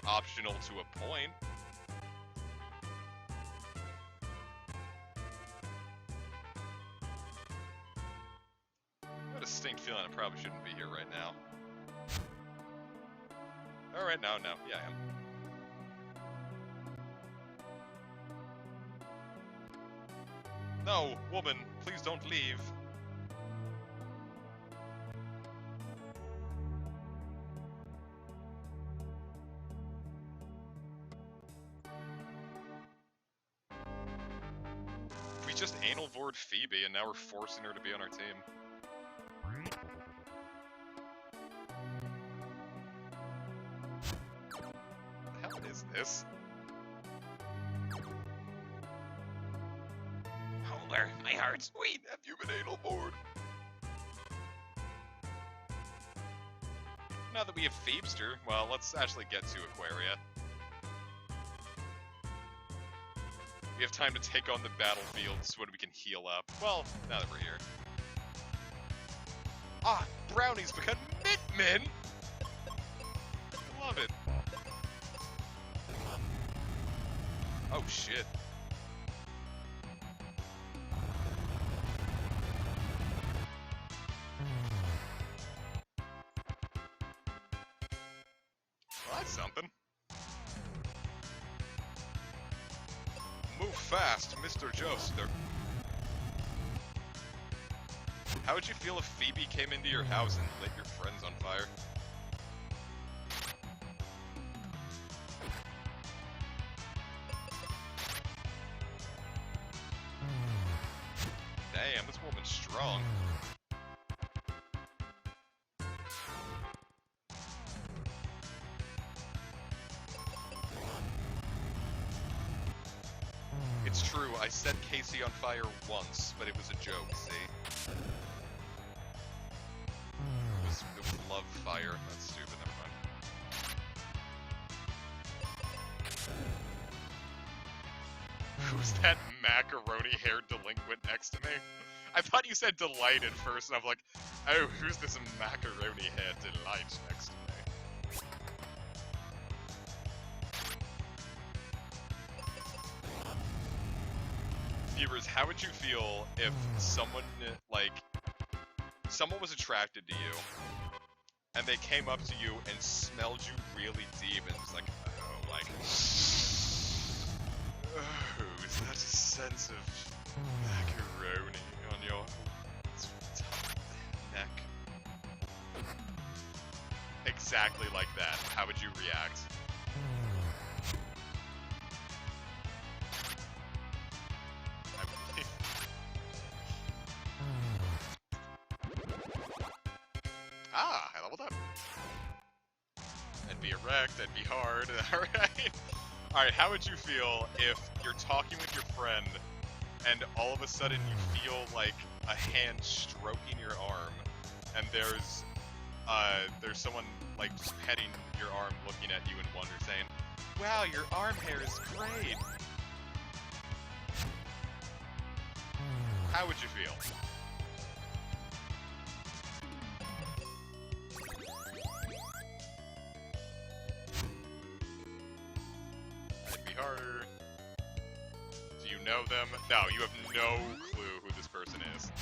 optional to a point. I have a distinct feeling I probably shouldn't be here right now. Alright, no, yeah, I am. No, woman, please don't leave. We just anal-vored Phoebe, and now we're forcing her to be on our team. What the hell is this? Homer, my heart's sweet. Have you been anal-vored? Now that we have Phoebster, well, let's actually get to Aquaria. We have time to take on the battlefields when we can heal up. Well, now that we're here. Ah, brownies become Mint-Men! I love it. Oh, shit. Well, that's something. Move fast, Mr. Joester. How would you feel if Phoebe came into your house and lit your friends on fire? Damn, this woman's strong. It's true, I set Casey on fire once, but it was a joke, see? It was love fire. That's stupid, never mind. Who's that macaroni-haired delinquent next to me? I thought you said delight at first, and I'm like, oh, who's this macaroni-haired delight next to me? Viewers, how would you feel if someone, like, someone was attracted to you, and they came up to you and smelled you really deep and was like, oh, like, oh, is that a sense of macaroni on your neck? Exactly like that. How would you react? Ah, I leveled up. That'd be erect, that'd be hard, alright? Alright, how would you feel if you're talking with your friend and all of a sudden you feel like a hand stroking your arm and there's someone like just petting your arm, looking at you in wonder, saying, wow, your arm hair is great. How would you feel? That'd be harder. Do you know them? No, you have no clue who this person is.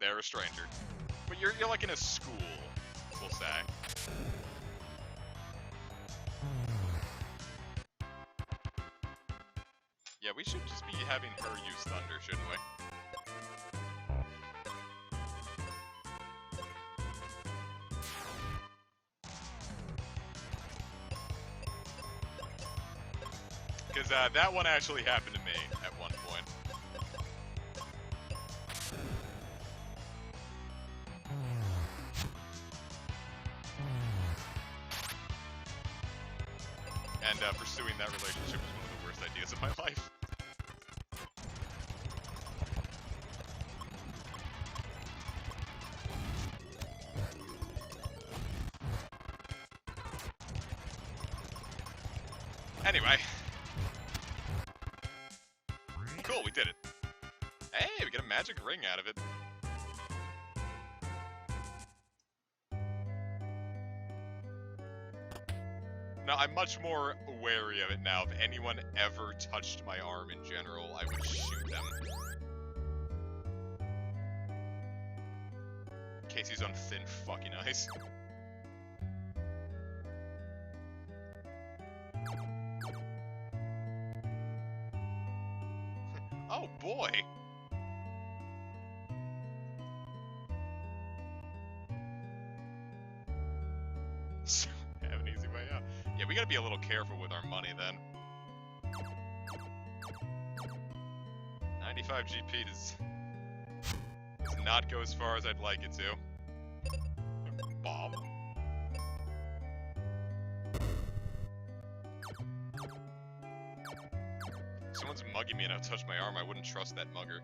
They're a stranger. But you're like in a school, we'll say. Yeah, we should just be having her use thunder, shouldn't we? Because that one actually happened to me at one point. And pursuing that relationship was one of the worst ideas of my life. Anyway. Cool, we did it. Hey, we get a magic ring out of it. Now, I'm much more wary of it now. If anyone ever touched my arm in general, I would shoot them. Casey's on thin fucking ice. Oh boy! Have an easy way out. Yeah, we gotta be a little careful with our money then. 95 GP does not go as far as I'd like it to. Bomb. If someone's mugging me and I'll touch my arm, I wouldn't trust that mugger.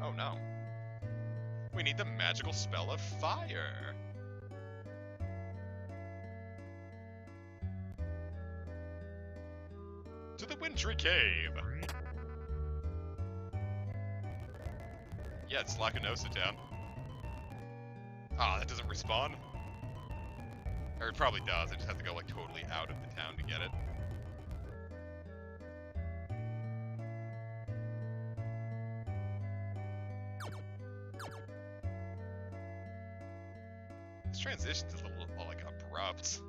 Oh no. We need the magical spell of fire. To the wintry cave. Yeah, it's Lacunosa Town. Ah, that doesn't respawn? Or it probably does, I just have to go like totally out of the town to get it. This transition's a little like abrupt.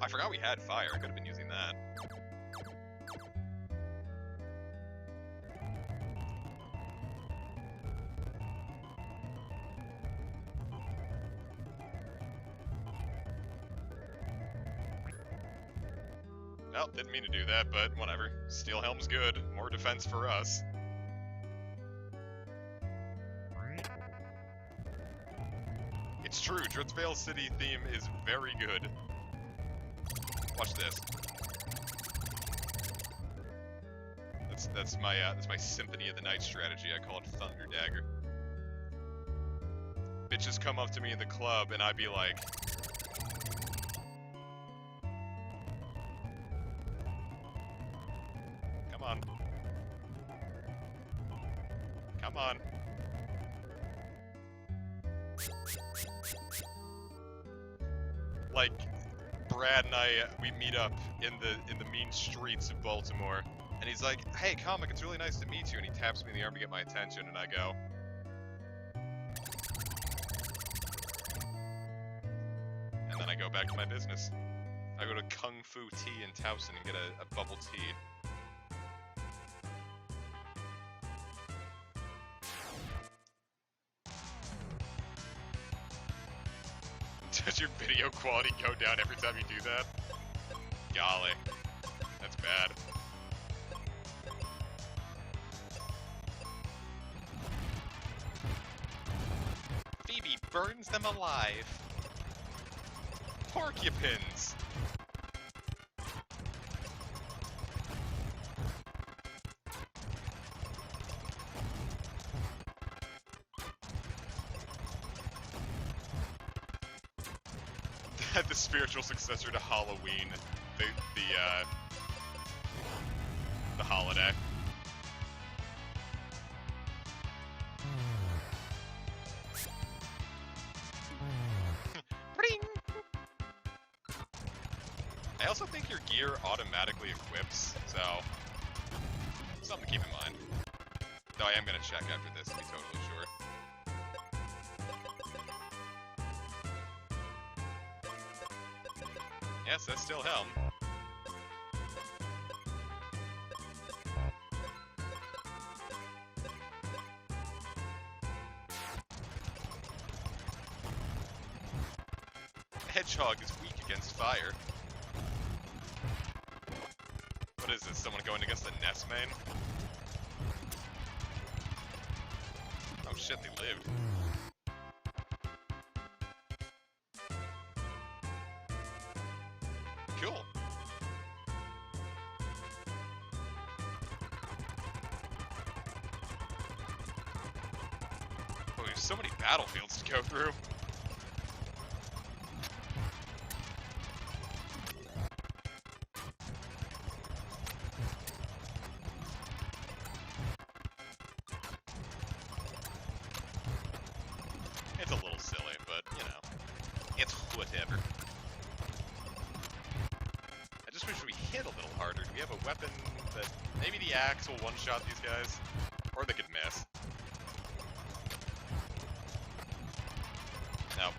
I forgot we had fire, I could have been using that. Well, didn't mean to do that, but whatever. Steel Helm's good. More defense for us. It's true, Drutzvale City theme is very good. Watch this. That's my Symphony of the Night strategy. I call it Thunder Dagger. Bitches come up to me in the club and I'd be like, come on. Come on. Like, Brad and I, we meet up in the mean streets of Baltimore, and he's like, "Hey, comic, it's really nice to meet you," and he taps me in the arm to get my attention, and I go, and then I go back to my business. I go to Kung Fu Tea in Towson and get a bubble tea. Does your video quality go down every time you do that? Golly. That's bad. Phoebe burns them alive. Porcupines! The spiritual successor to Halloween, the holiday. Bring! I also think your gear automatically equips, so something to keep in mind. Though I am gonna check after this to be totally sure. Yes, that's still Helm. hedgehog is weak against fire. What is this? Someone going against the Ness main? Oh shit, they lived. Cool. Oh, there's so many battlefields to go through. It's a little silly, but, you know, it's whatever. I just wish we hit a little harder. Do we have a weapon that... Maybe the axe will one-shot these guys? Or they could miss. No.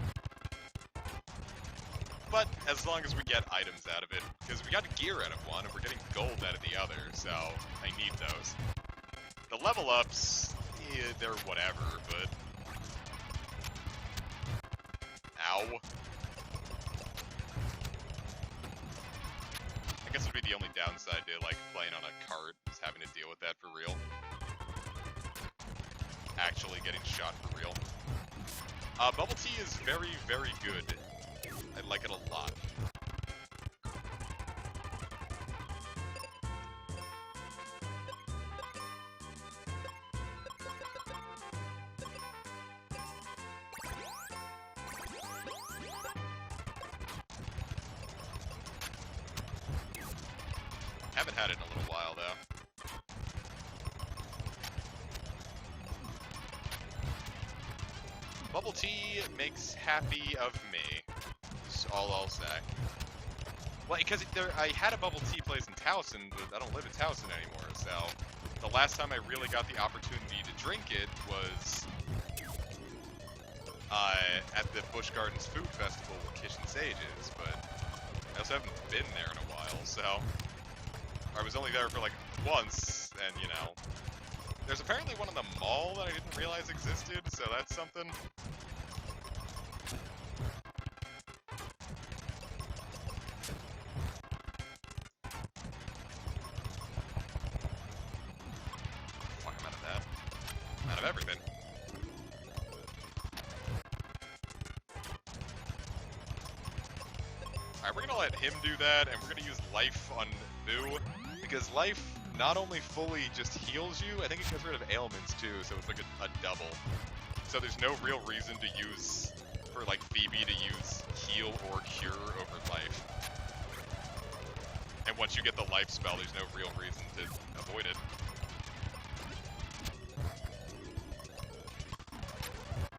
But, as long as we get items out of it, because we got gear out of one, and we're getting gold out of the other, so I need those. The level ups, they're whatever, but... Ow. I guess it would be the only downside to, like, playing on a cart, is having to deal with that for real. Actually getting shot for real. Bubble tea is very, very good. I like it a lot. Haven't had it in a little while, though. Bubble tea makes happy of me. That's all I'll say. Well, because I had a bubble tea place in Towson, but I don't live in Towson anymore, so... The last time I really got the opportunity to drink it was... at the Busch Gardens Food Festival with Kitchen Sages, but... I also haven't been there in a while, so... I was only there for, like, once, and, you know... There's apparently one in the mall that I didn't realize existed, so that's something. Fuck, I'm out of that. I'm out of everything. Alright, we're gonna let him do that, and we're gonna use life on Boo, because life not only fully just heals you, I think it gets rid of ailments too, so it's like a double. So there's no real reason to use, for like Phoebe to use heal or cure over life. And once you get the life spell, there's no real reason to avoid it.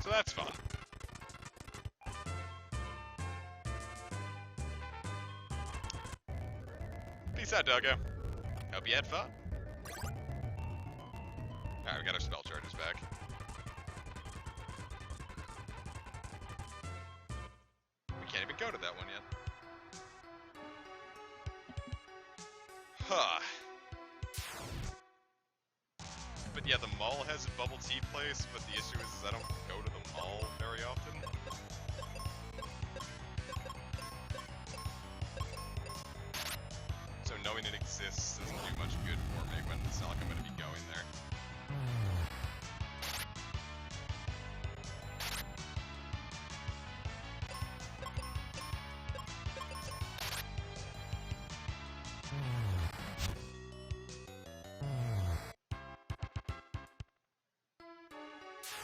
So that's fun. Peace out, doggo. Hope you had fun. Alright, we got our spell charges back. We can't even go to that one yet. Huh. But yeah, the mall has a bubble tea place, but the issue is I don't go to the mall very often. So knowing it exists doesn't do much good for me when it's not like I'm going to be going there.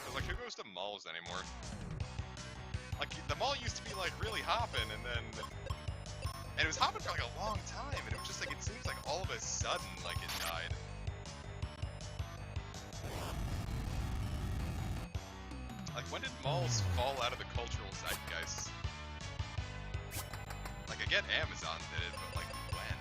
Cause like, who goes to malls anymore? Like, the mall used to be like really hopping, and it was hopping for like a long time, and it was just like, it seems like all of a sudden, like, it died. Like, when did malls fall out of the cultural zeitgeist? Like, I get Amazon did it, but like, when?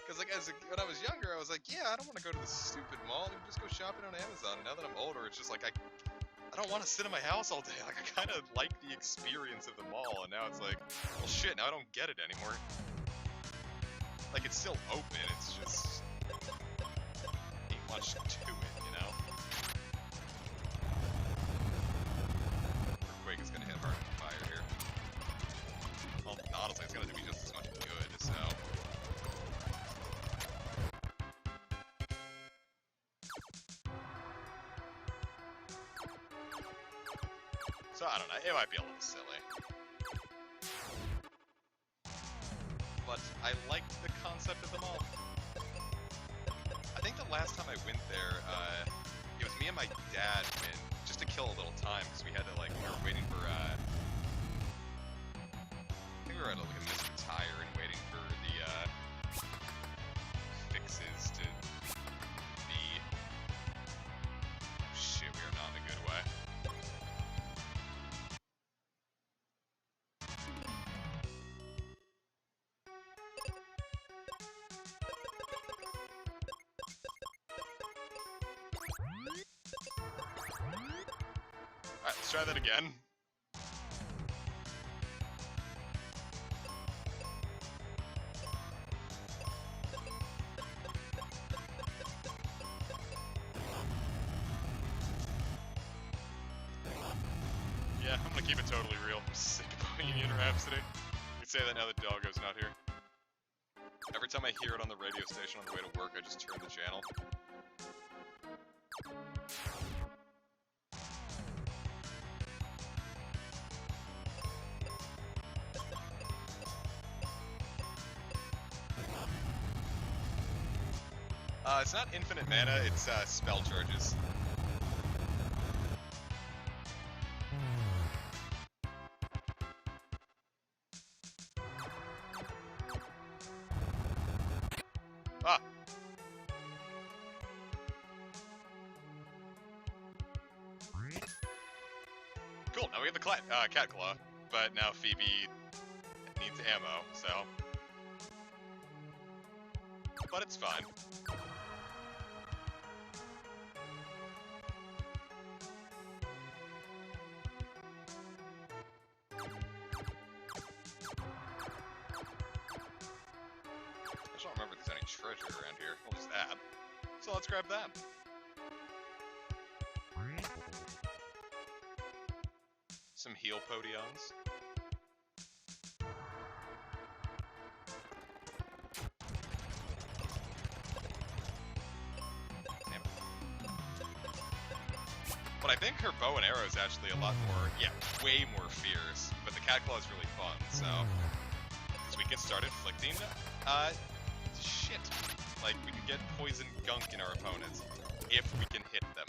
Because, like, when I was younger, I was like, yeah, I don't want to go to this stupid mall. You can just go shopping on Amazon. And now that I'm older, it's just like, I don't want to sit in my house all day. Like, I kind of like the experience of the mall, and now it's like, well, shit, now I don't get it anymore. Like, it's still open, it's just ain't much to it, you know? Earthquake is gonna hit hard with fire here. Well, honestly, it's gonna do me just as much good, so... So, I don't know, it might be a little silly. But I liked the concept of the mall. I think the last time I went there, it was me and my dad went, just to kill a little time, because we had to, like, we were waiting for, I think we were at, like, a Mr. Tire and waiting for the, fixes to be... Oh, shit, we are not in a good way. Alright, let's try that again. Yeah, I'm gonna keep it totally real. I'm sick of Bohemian Rhapsody. You can say that now that Doggo's not here. Every time I hear it on the radio station on the way to work, I just turn the channel. It's not infinite mana, it's spell charges. Ah! Cool, now we get the cat claw, but now Phoebe needs ammo, so... But it's fine. I don't remember if there's any treasure around here. Well, there's that. So let's grab that. Some heal potions. Damn it. But I think her bow and arrow is actually a lot more, yeah, way more fierce. But the cat claw is really fun, so... As we get started flicking, shit. Like, we can get poison gunk in our opponents, if we can hit them.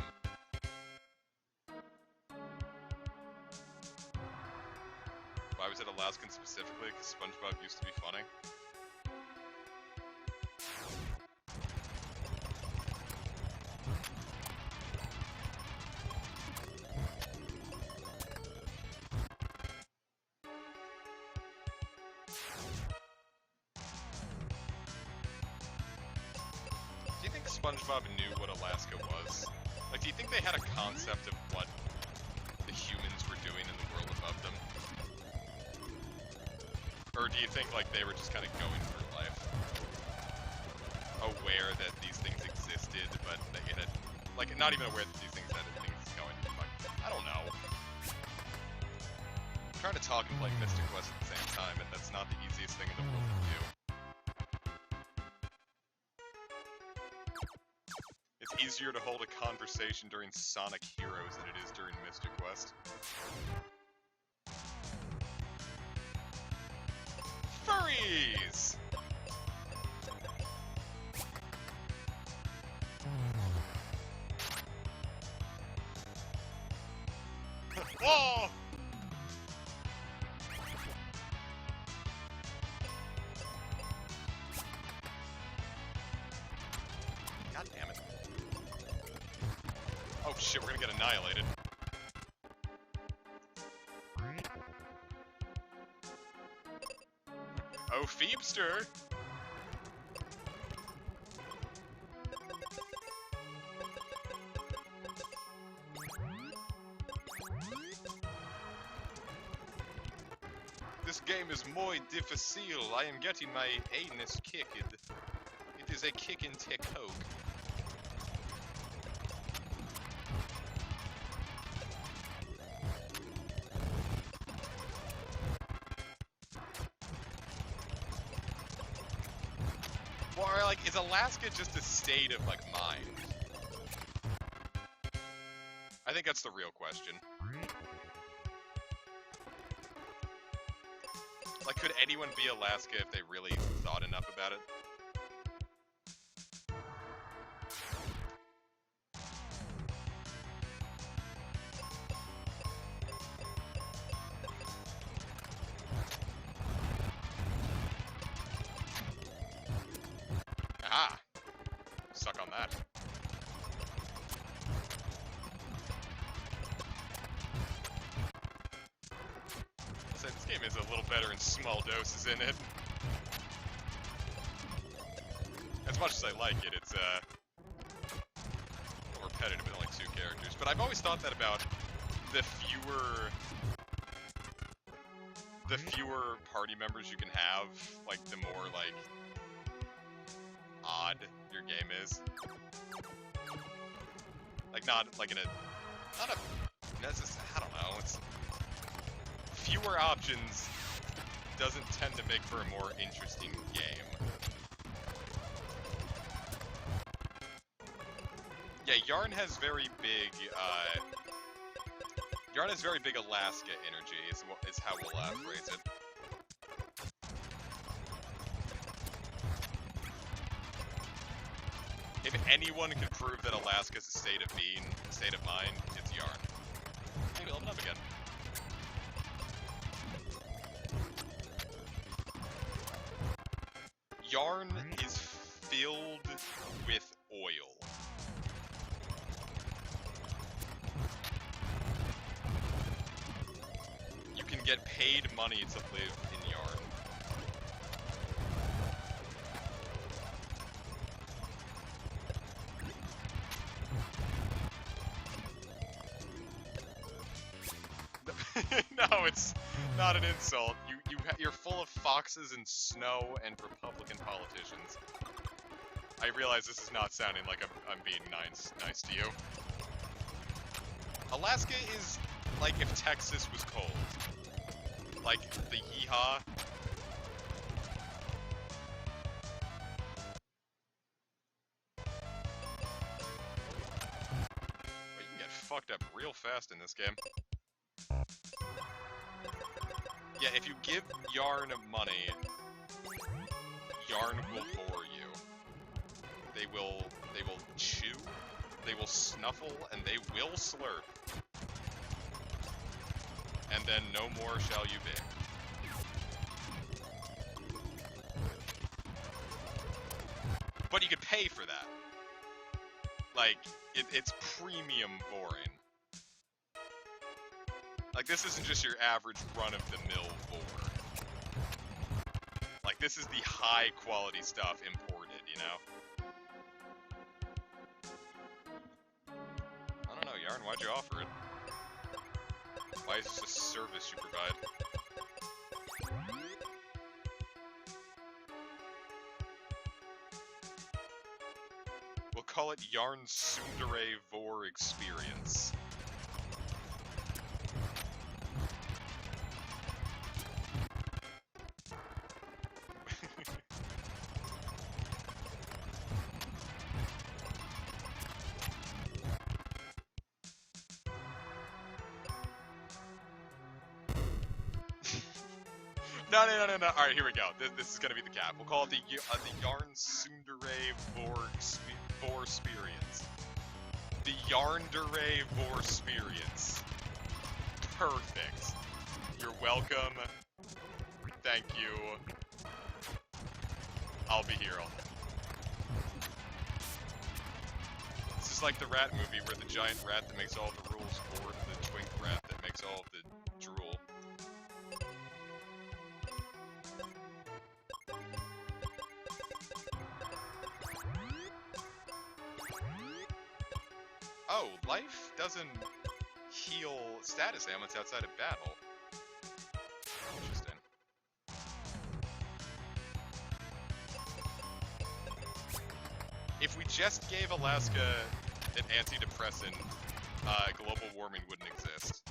Why was it Alaskan specifically? Because SpongeBob used to be funny. Do you think SpongeBob knew what Alaska was? Like, do you think they had a concept of what the humans were doing in the world above them? Or do you think, like, they were just kind of going through life, aware that these things existed, but they had, like, not even aware that these things had things going, like, I don't know. I'm trying to talk and play Mystic Quest at the same time, and that's not the easiest thing in the world to do. It's easier to hold a conversation during Sonic Heroes than it is during Mystic Quest. Furries! Whoa! God damn it. Oh shit, we're gonna get annihilated. Oh, Phoebster! This game is muy difícil. I am getting my anus kicked. It is a kick and tick hoke. Or, like, is Alaska just a state of, like, mind? I think that's the real question. Like, could anyone be Alaska if they really thought enough about it? Ah! Suck on that. I'll say this game is a little better in small doses in it. As much as I like it, it's a little repetitive with only 2 characters. But I've always thought that about the fewer party members you can have, like, the more, like, odd your game is. Like, not, like, in a, not a, I don't know, it's, fewer options doesn't tend to make for a more interesting game. Yeah, Yarn has very big Alaska energy, is how we'll phrase it. If anyone can prove that Alaska's a state of being, a state of mind, it's Yarn. Maybe level up again. Yarn is filled with oil. You can get paid money to live in Yarn. No, it's not an insult. You're full of foxes and snow and Republican politicians. I realize this is not sounding like I'm being nice to you. Alaska is like if Texas was cold. Like the yeehaw. But you can get fucked up real fast in this game. Yeah, if you give Yarn money, Yarn will bore you. They will chew, they will snuffle, and they will slurp. And then no more shall you be. But you could pay for that. Like, it's premium boring. Like, this isn't just your average run-of-the-mill bore. Like, this is the high-quality stuff imported, you know? I don't know, Yarn, why'd you offer it? Why is this a service you provide? We'll call it Yarn Tsundere Vor Experience. No. Alright, here we go. This is gonna be the cap. We'll call it the Yarn Tsundere Vor Experience. The Yarndere Vor Experience. Perfect. You're welcome. Thank you. I'll be here. This is like the rat movie where the giant rat that makes all the rules for the twink rat that makes all of the drool. Oh, life doesn't heal status ailments outside of battle. Interesting. just gave Alaska an antidepressant, global warming wouldn't exist.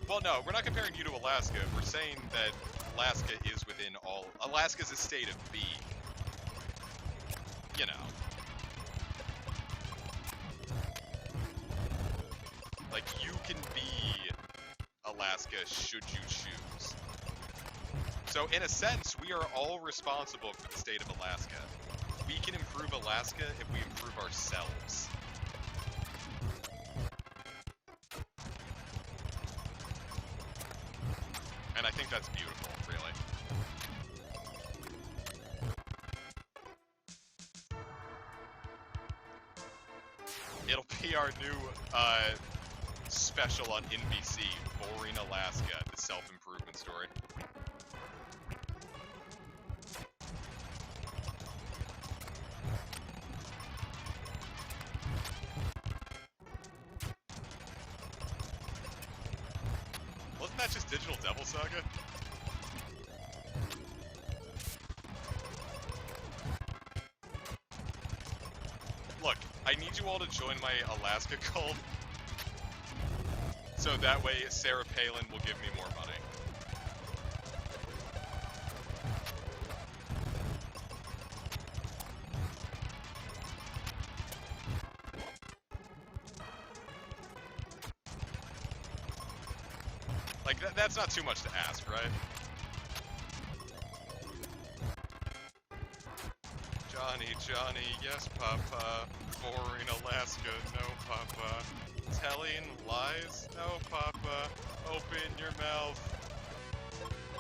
Well, no, we're not comparing you to Alaska. We're saying that Alaska is within all... Alaska's a state of being. You know. Like, you can be Alaska should you choose. So, in a sense, we are all responsible for the state of Alaska. We can improve Alaska if we improve ourselves. And I think that's beautiful, really. It'll be our new, special on NBC, Boring Alaska, the self-improvement story. Wasn't that just Digital Devil Saga? Look, I need you all to join my Alaska cult, so that way Sarah Palin will give me more money. Like, that's not too much to ask, right? Johnny, yes, Papa. Boring Alaska, no, Papa. Telling lies, no, Papa. Open your mouth.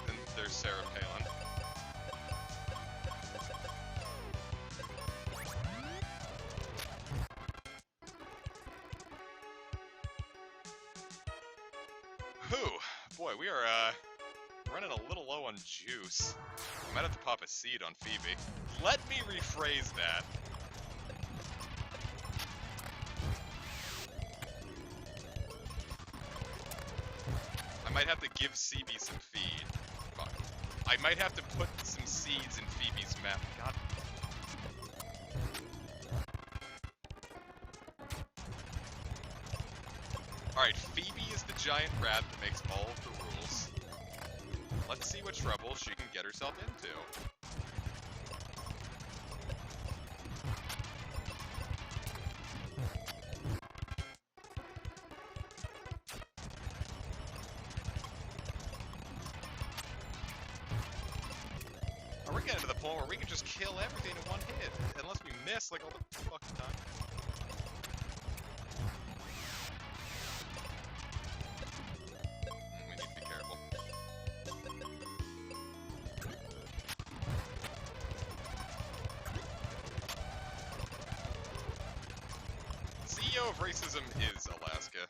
And there's Sarah Palin. Whew. Boy, we are, running a little low on juice. I might have to pop a seed on Phoebe. Let me rephrase that. I might have to give Phoebe some feed. Fuck. I might have to put some seeds in Phoebe's mouth. God. Alright, Phoebe is the giant rat that makes all of the rules. Let's see what trouble she can get herself into. Are we getting to the point where we can just kill everything in one hit? Unless we miss, like, all the fucking time. We need to be careful. CEO of racism is Alaska.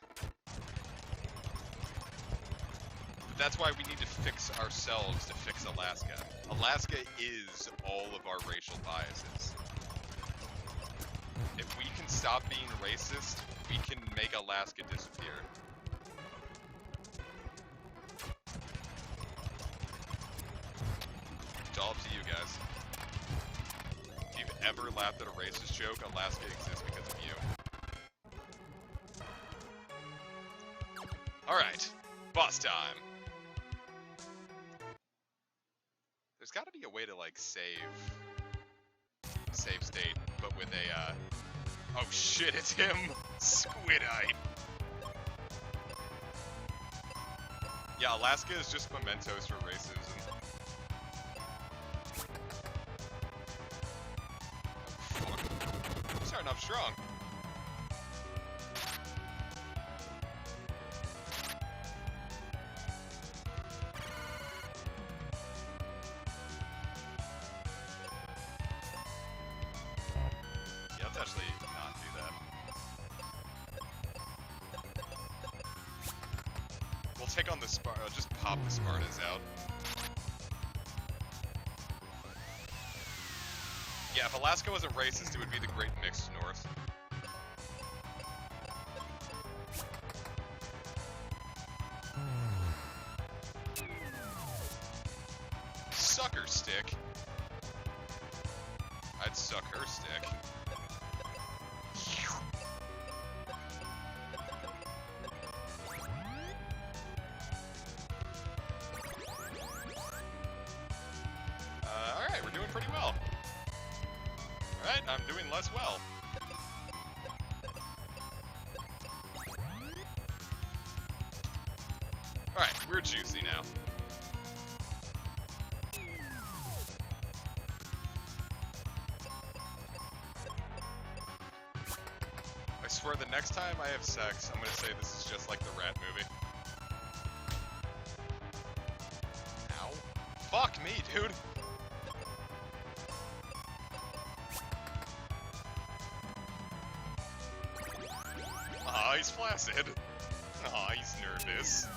But that's why we need to fix ourselves to fix Alaska. Alaska is all of our racial biases. If we can stop being racist, we can make Alaska disappear. It's all up to you guys. If you've ever laughed at a racist joke, Alaska exists because of you. Alright, boss time. There's gotta be a way to, like, save state, but with a, oh shit, it's him! Squid-Eye! Yeah, Alaska is just mementos for racism. Fuck. I'm starting off strong. Yeah, let's actually not do that. We'll take on the just pop the Spartas out. Yeah, if Alaska wasn't racist, it would be the Great Mixed North. suck her stick. I'd suck her stick. Alright, we're doing pretty well. Alright, I'm doing less well. Alright, we're juicy now. I swear the next time I have sex, I'm gonna say this is just like the Rat movie. Ow. Fuck me, dude! Aw, he's flaccid. Aw, he's nervous.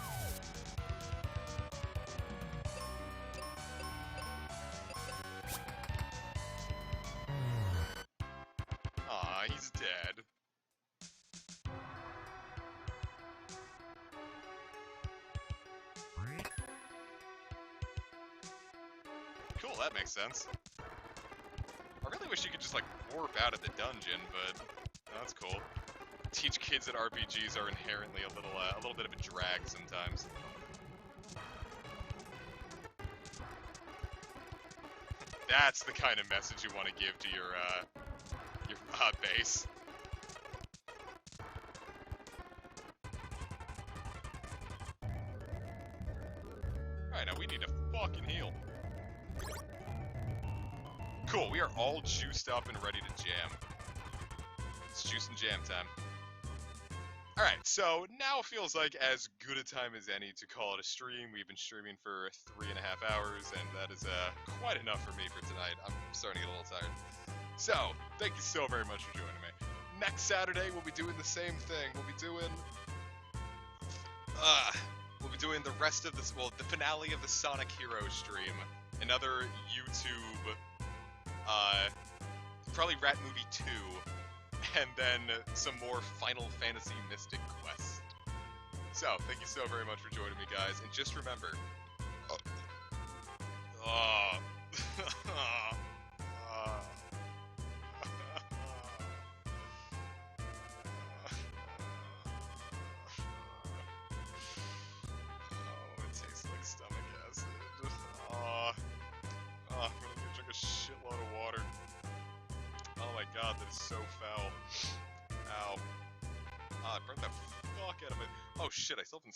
Aw, he's dead. Cool, that makes sense. I really wish you could just, like, warp out of the dungeon, but that's cool. Teach kids that RPGs are inherently a little bit of a drag sometimes. That's the kind of message you want to give to your base. Alright, now we need to fucking heal. Cool, we are all juiced up and ready to jam. It's juice and jam time. Alright, so now feels like as good a time as any to call it a stream. We've been streaming for 3.5 hours, and that is quite enough for me for tonight. I'm starting to get a little tired. So, thank you so very much for joining me. Next Saturday, we'll be doing the same thing. We'll be doing the rest of this, well, the finale of the Sonic Heroes stream. Another YouTube, probably Rat Movie 2. And then some more Final Fantasy Mystic quests. So, thank you so very much for joining me, guys. And just remember... it tastes like stomach acid. I'm gonna drink a shitload of water. Oh my god, that is so foul. Ow. Ah, it burned the fuck out of it. Oh shit, I still haven't